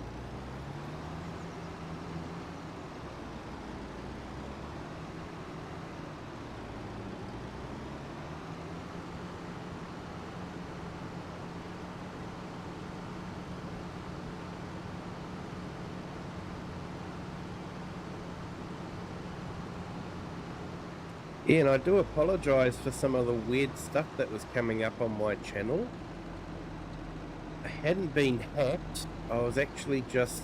Yeah, and I do apologise for some of the weird stuff that was coming up on my channel. I hadn't been hacked. I was actually just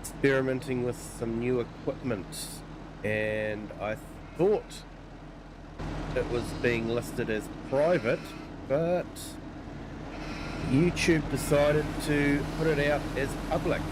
experimenting with some new equipment, and I thought it was being listed as private, but YouTube decided to put it out as public.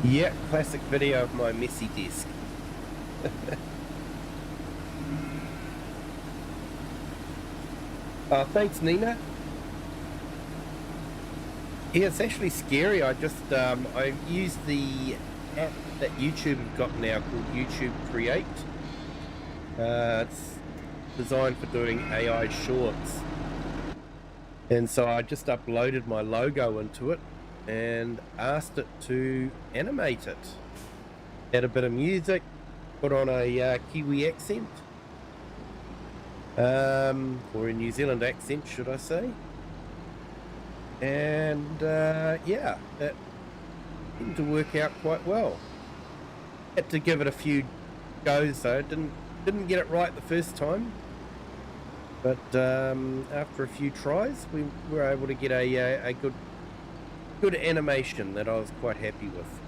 Yeah, classic video of my messy desk. Thanks, Nina. Yeah, it's actually scary. I used the app that YouTube have got now called YouTube Create. It's designed for doing AI shorts. And so I just uploaded my logo into it and asked it to animate it. Add a bit of music, put on a Kiwi accent, or a New Zealand accent, should I say. And yeah, it seemed to work out quite well. Had to give it a few goes though. Didn't get it right the first time. But after a few tries, we were able to get a good animation that I was quite happy with.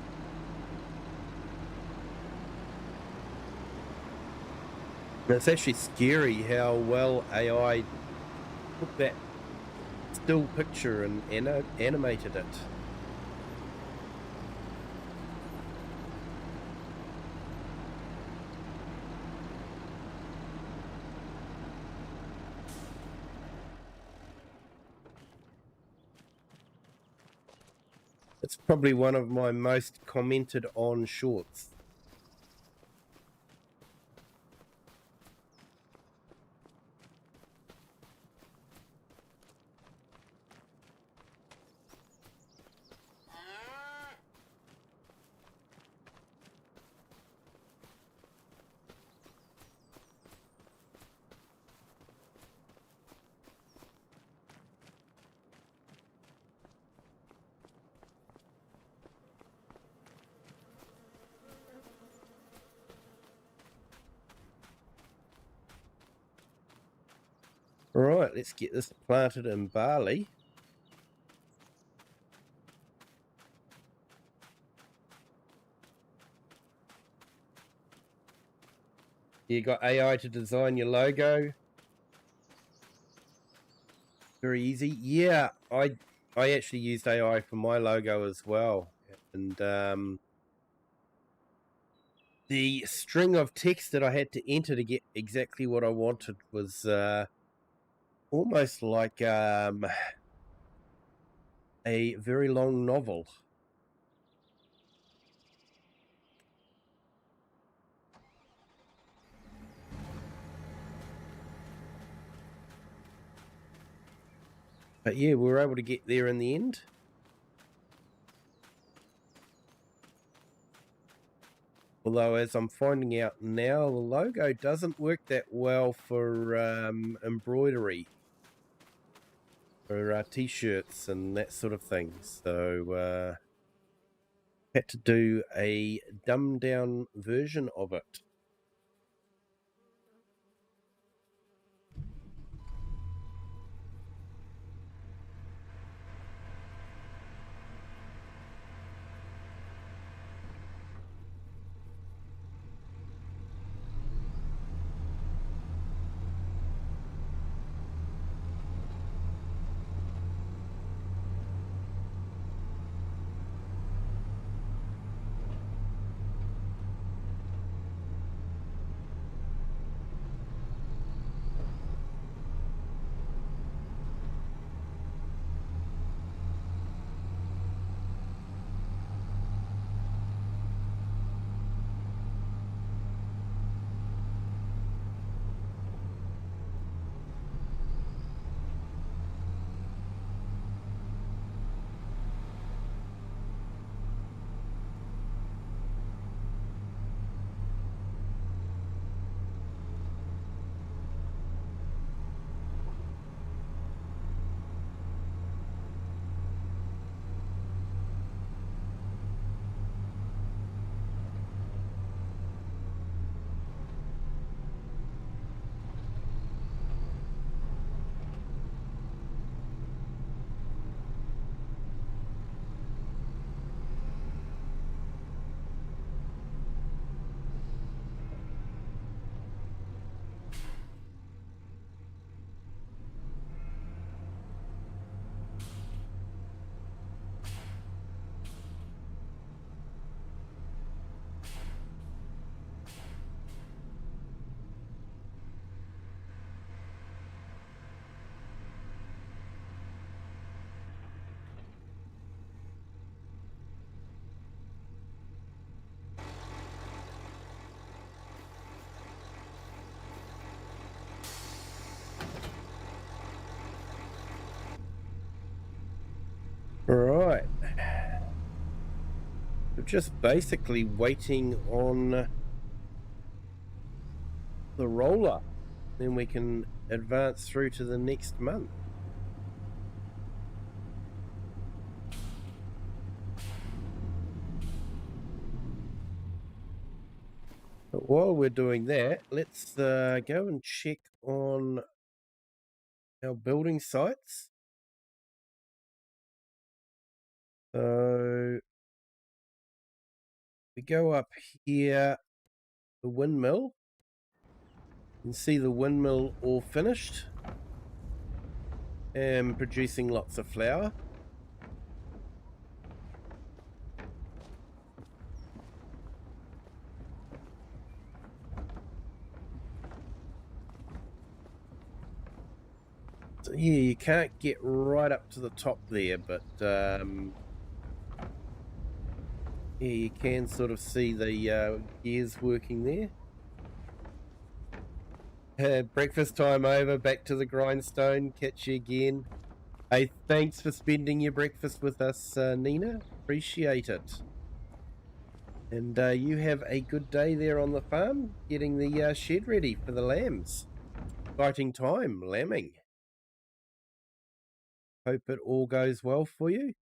And it's actually scary how well AI took that still picture and animated it. It's probably one of my most commented on shorts. All right, let's get this planted in barley. You got AI to design your logo. Very easy. Yeah, I actually used AI for my logo as well, and the string of text that I had to enter to get exactly what I wanted was almost like a very long novel. But yeah, we were able to get there in the end. Although, as I'm finding out now, the logo doesn't work that well for embroidery, for t-shirts and that sort of thing. So had to do a dumbed down version of it. Right. We're just basically waiting on the roller. Then we can advance through to the next month. But while we're doing that, let's go and check on our building sites. So we go up here, the windmill. You can see the windmill all finished and producing lots of flour. So yeah, you can't get right up to the top there, but yeah, you can sort of see the gears working there. Breakfast time over, back to the grindstone. Catch you again. Hey, thanks for spending your breakfast with us, Nina. Appreciate it. And you have a good day there on the farm, getting the shed ready for the lambs. Exciting time, lambing. Hope it all goes well for you.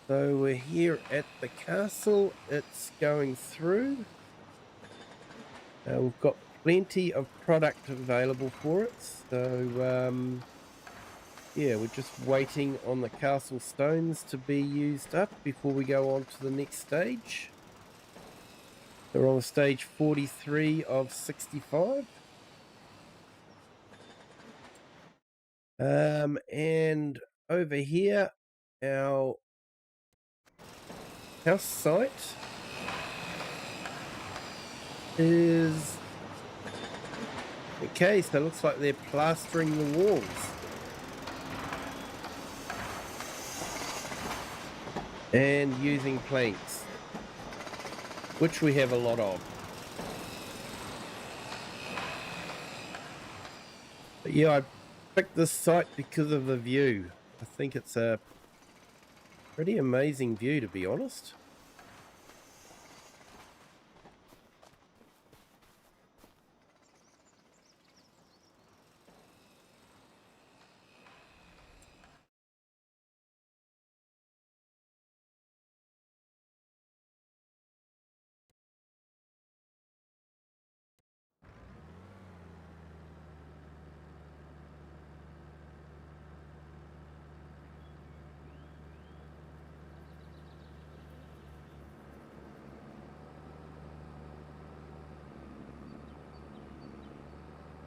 So we're here at the castle. It's going through. We've got plenty of product available for it. So yeah, we're just waiting on the castle stones to be used up before we go on to the next stage. We're on stage 43 of 65. And over here, our house site is okay, so it looks like they're plastering the walls. And using planks, which we have a lot of. But yeah, I picked this site because of the view. I think it's a pretty amazing view, to be honest.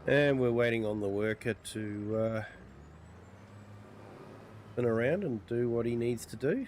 And we're waiting on the worker to spin around and do what he needs to do.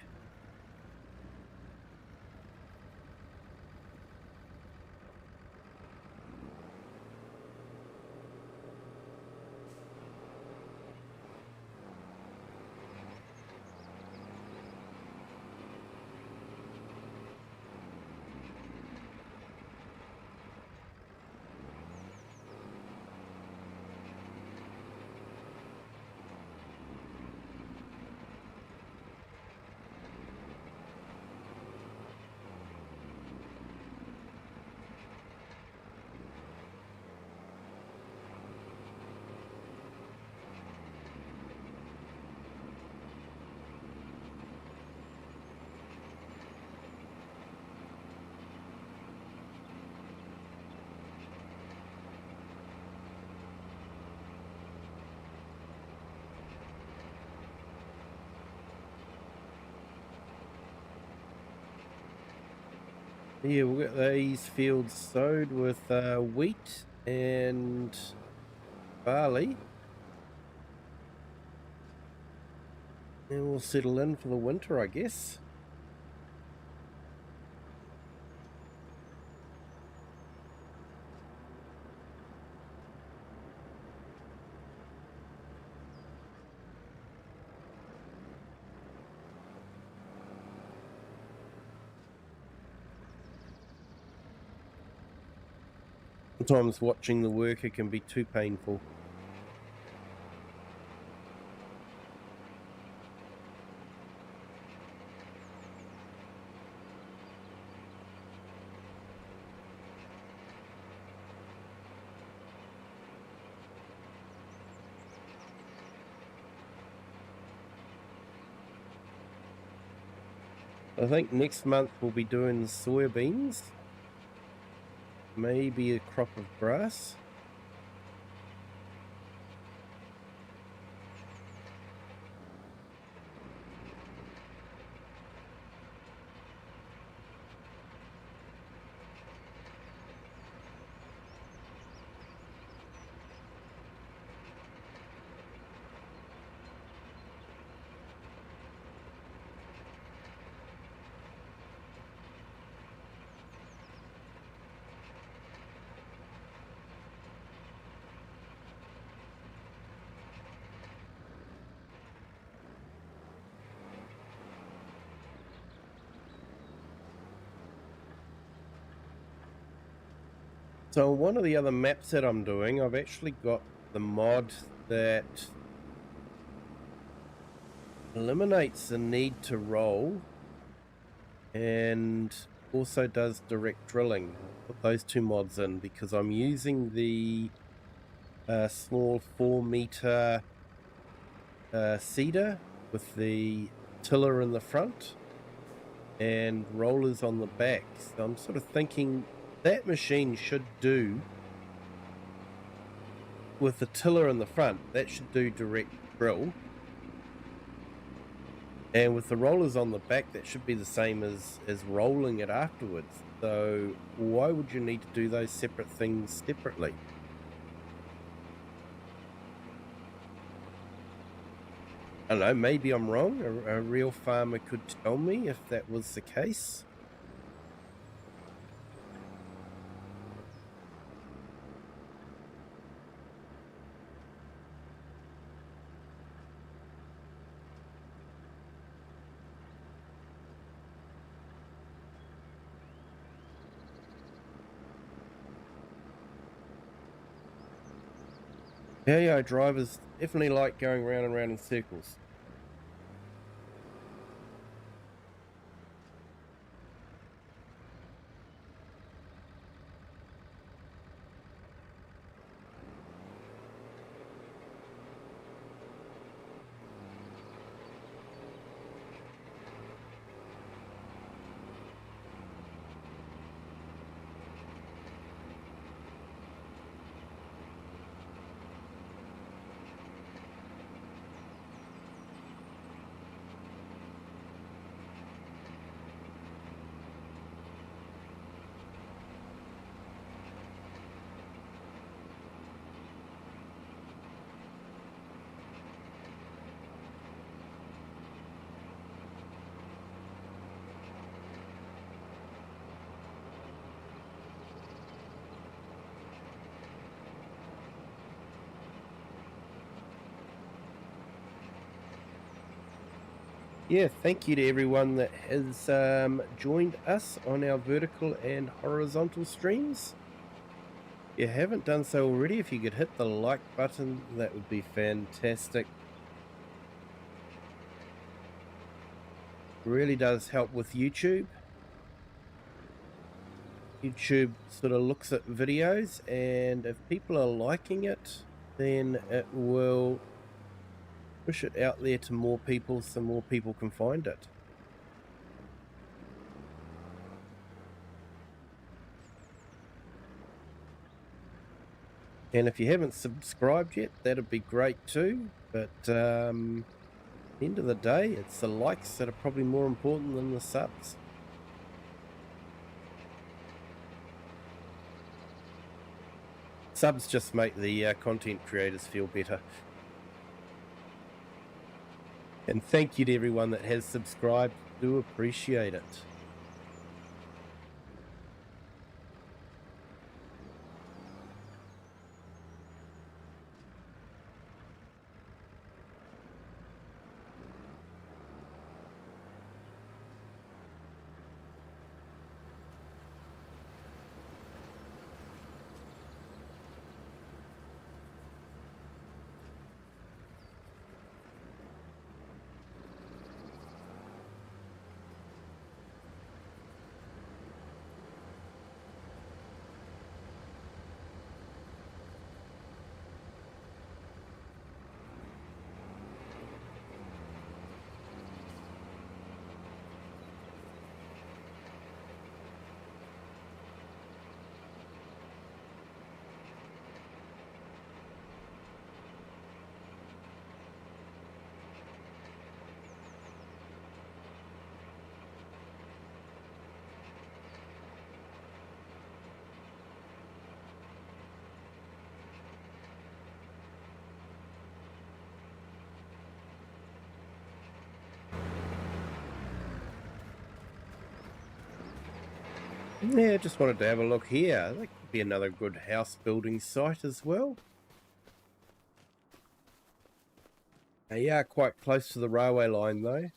Yeah, we'll get these fields sowed with wheat and barley. And we'll settle in for the winter, I guess. Sometimes watching the worker can be too painful. I think next month we'll be doing soybeans, maybe a crop of grass. So one of the other maps that I'm doing, I've actually got the mod that eliminates the need to roll and also does direct drilling. I'll put those two mods in because I'm using the small 4-meter seeder with the tiller in the front and rollers on the back. So I'm sort of thinking that machine should do, with the tiller in the front, that should do direct drill. And with the rollers on the back, that should be the same as rolling it afterwards. So why would you need to do those separate things separately? I don't know, maybe I'm wrong. A real farmer could tell me if that was the case. Yeah, drivers definitely like going round and round in circles. Yeah, thank you to everyone that has joined us on our vertical and horizontal streams. If you haven't done so already, if you could hit the like button, that would be fantastic. Really does help with YouTube. YouTube sort of looks at videos, and if people are liking it, then it will push it out there to more people so more people can find it. And if you haven't subscribed yet, that'd be great too. But at the end of the day, it's the likes that are probably more important than the subs. Subs just make the content creators feel better. And thank you to everyone that has subscribed. Do appreciate it. Yeah, just wanted to have a look here. That could be another good house building site as well. They are quite close to the railway line though.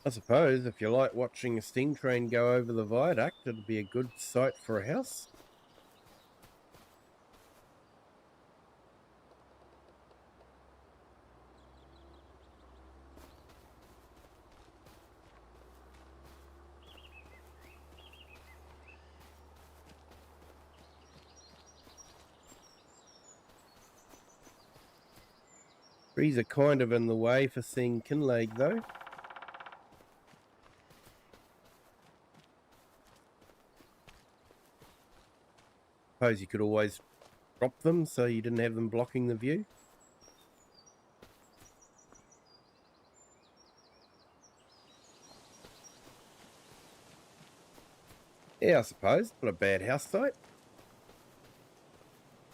I suppose if you like watching a steam train go over the viaduct, it'd be a good site for a house. Trees are kind of in the way for seeing Kinlaig, though. Suppose you could always drop them so you didn't have them blocking the view. Yeah, I suppose. Not a bad house site.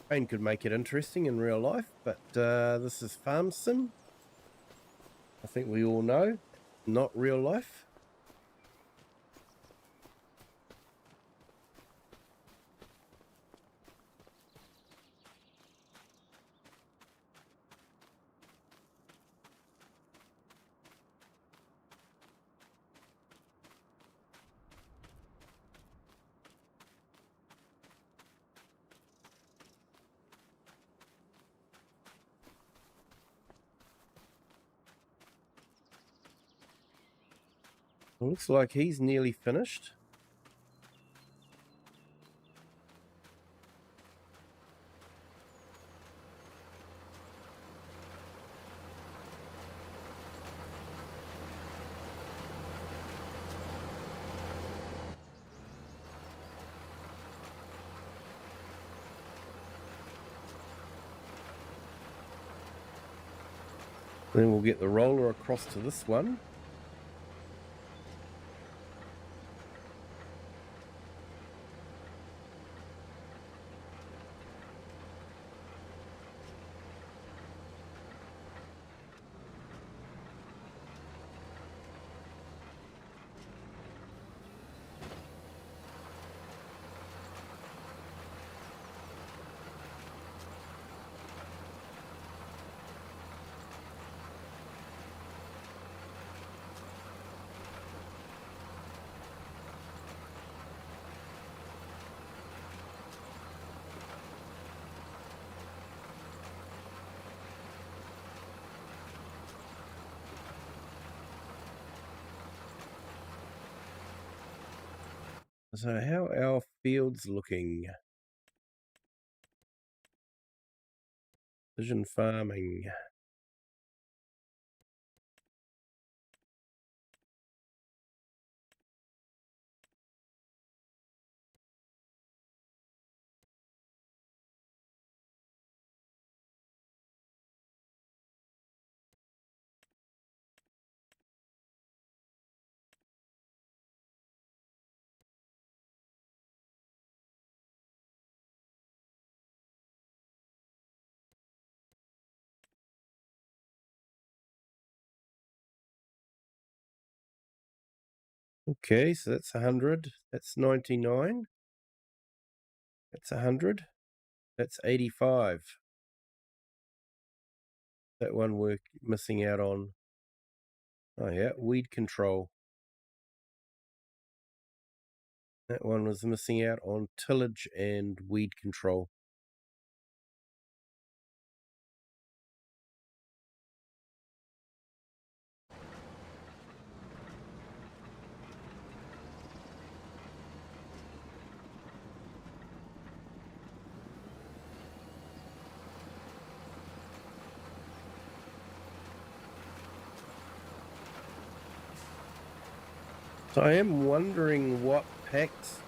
Rain could make it interesting in real life, but this is Farm Sim. I think we all know, not real life. It looks like he's nearly finished. Then we'll get the roller across to this one. So how are our fields looking? Precision farming. Okay, so that's 100. That's 99. That's 100. That's 85. That one we're missing out on. Oh yeah, weed control. That one was missing out on tillage and weed control. So I am wondering what packs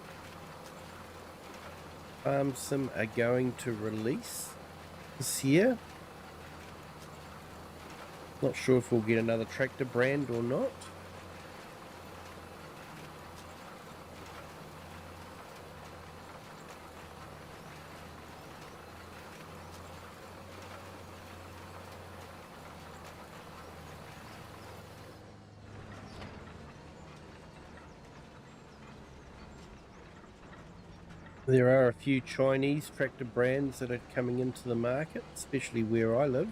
Farm Sim are going to release this year. Not sure if we'll get another tractor brand or not. There are a few Chinese tractor brands that are coming into the market, especially where I live.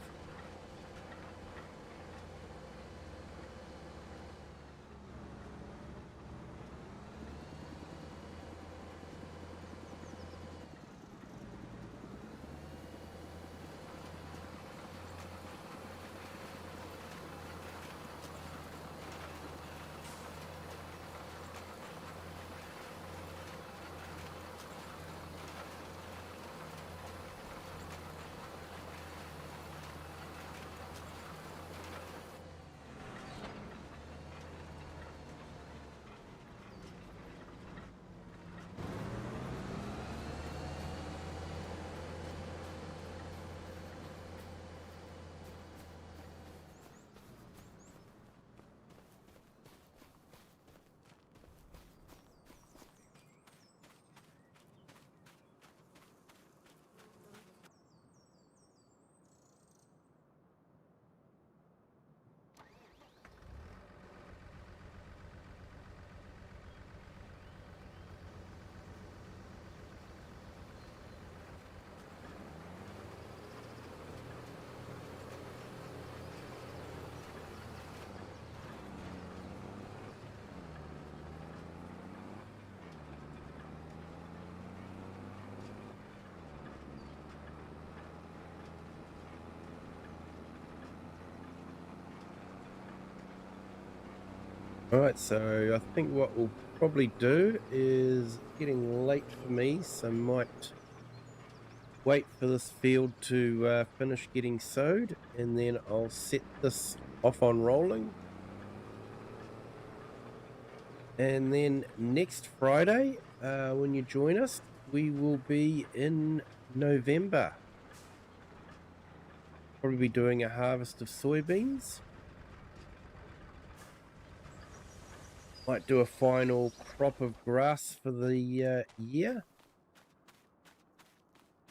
Alright, so I think what we'll probably do is getting late for me, so might wait for this field to finish getting sowed, and then I'll set this off on rolling. And then next Friday, when you join us, we will be in November. Probably be doing a harvest of soybeans. Might do a final crop of grass for the year.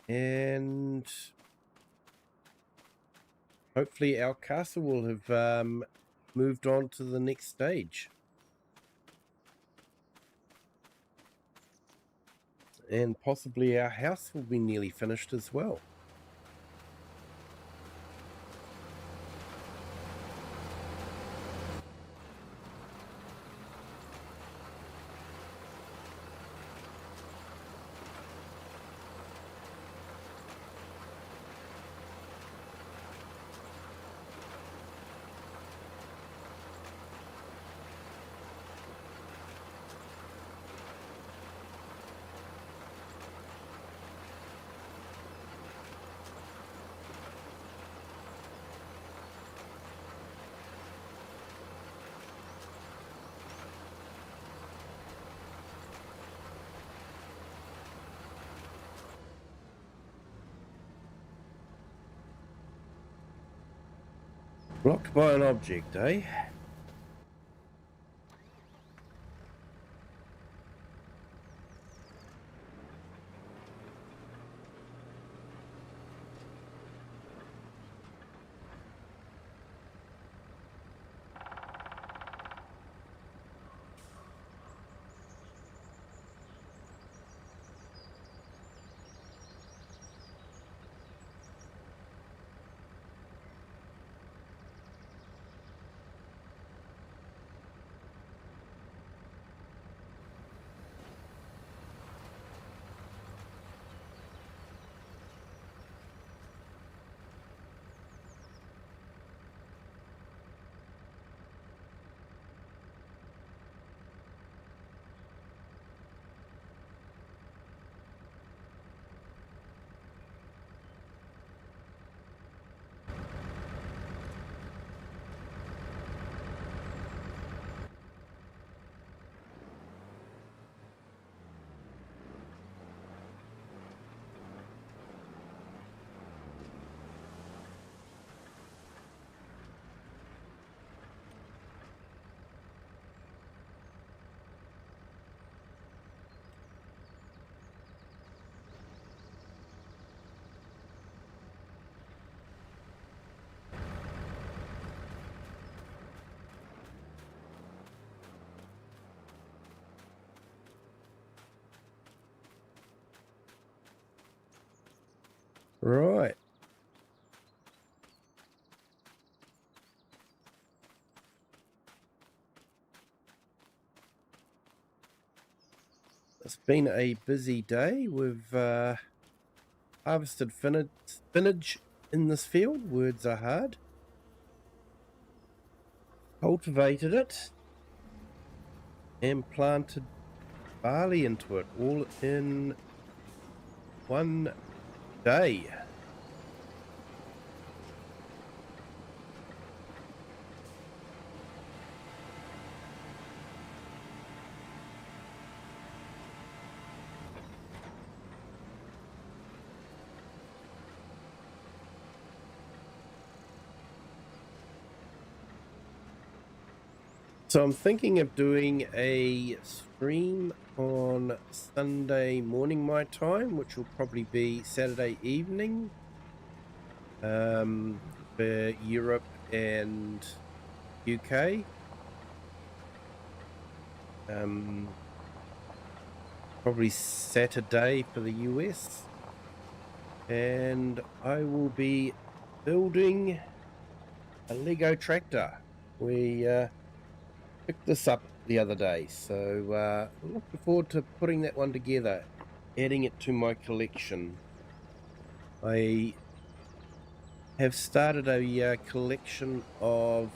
And hopefully our castle will have moved on to the next stage. And possibly our house will be nearly finished as well. Blocked by an object, eh? Right. It's been a busy day. We've harvested spinach in this field. Words are hard. Cultivated it and planted barley into it all in one day. So I'm thinking of doing a stream on Sunday morning my time, which will probably be Saturday evening, for Europe and UK. Probably Saturday for the US. And I will be building a Lego tractor. We picked this up the other day, so looking forward to putting that one together, adding it to my collection. I have started a collection of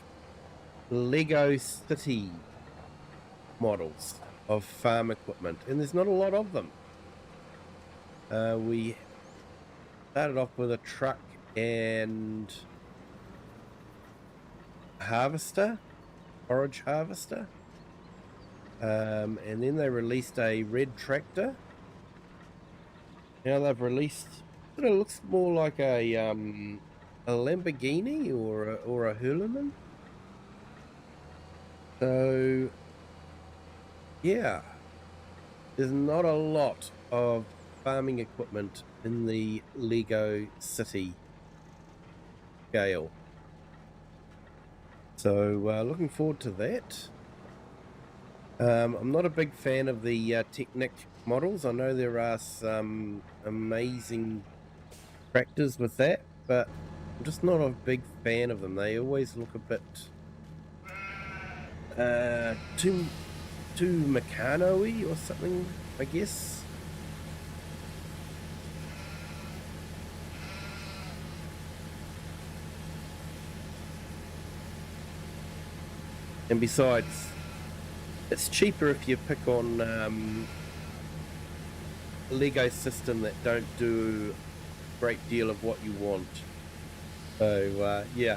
Lego City models of farm equipment, and there's not a lot of them. We started off with a truck and harvester, forage harvester, and then they released a red tractor. Now they've released, it looks more like a Lamborghini or a Hurleman. So yeah, there's not a lot of farming equipment in the Lego City scale. So looking forward to that. I'm not a big fan of the Technic models. I know there are some amazing tractors with that, but I'm just not a big fan of them. They always look a bit too Meccano-y or something, I guess. And besides, it's cheaper if you pick on a Lego system that don't do a great deal of what you want. So yeah.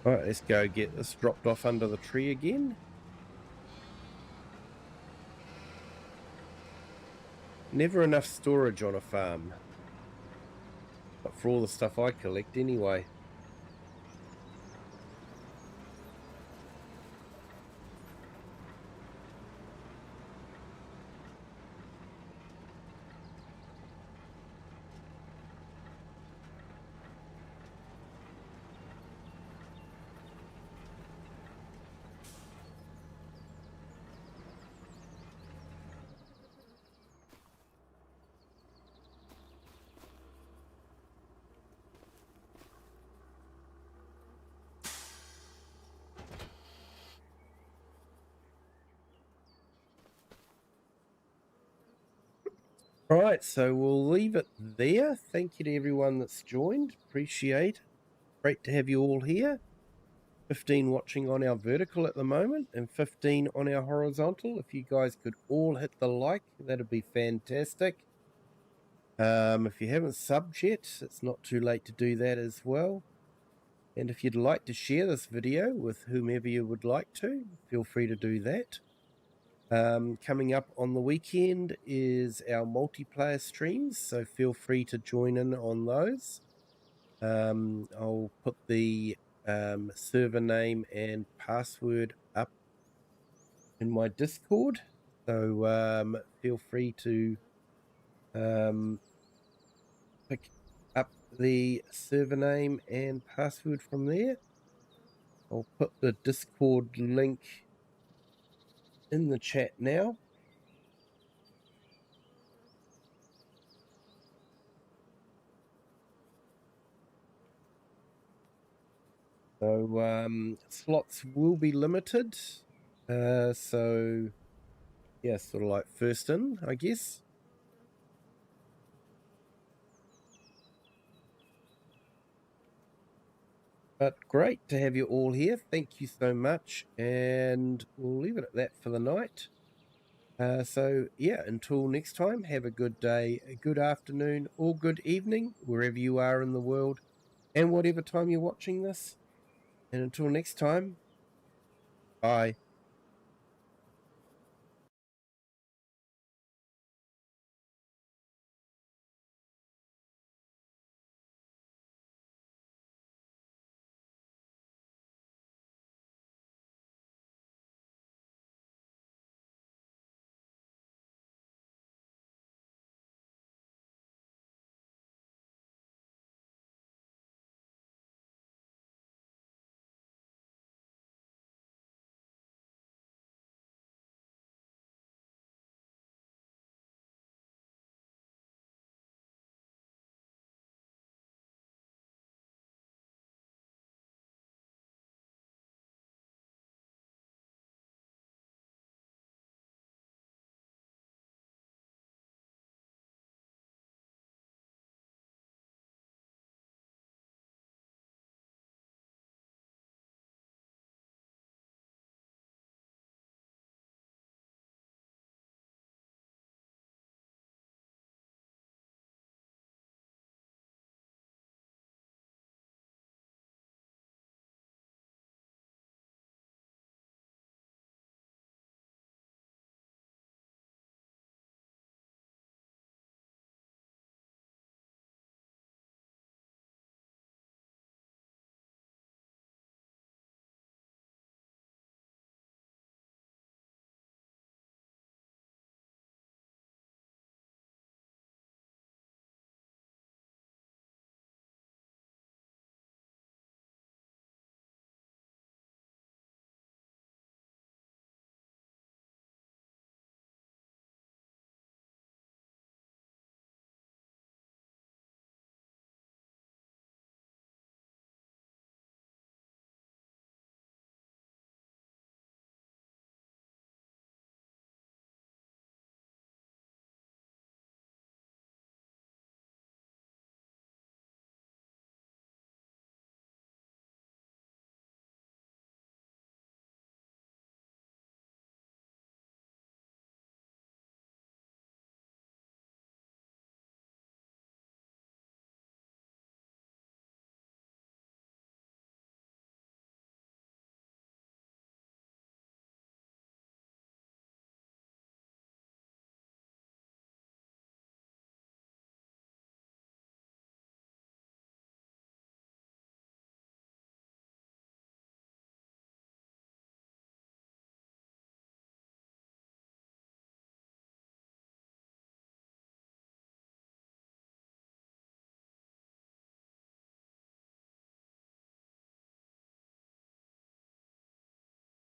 All right, let's go get this dropped off under the tree again. Never enough storage on a farm. But for all the stuff I collect anyway. All right, so we'll leave it there. Thank you to everyone that's joined. Appreciate it. Great to have you all here. 15 watching on our vertical at the moment and 15 on our horizontal. If you guys could all hit the like, that'd be fantastic. If you haven't subbed yet, it's not too late to do that as well. And if you'd like to share this video with whomever you would like to, feel free to do that. Coming up on the weekend is our multiplayer streams, so feel free to join in on those. I'll put the server name and password up in my Discord, so feel free to pick up the server name and password from there. I'll put the Discord link in the chat now. So slots will be limited. So yeah, sort of like first in, I guess. But great to have you all here. Thank you so much. And we'll leave it at that for the night. So yeah, until next time, have a good day, a good afternoon, or good evening, wherever you are in the world, and whatever time you're watching this. And until next time, bye.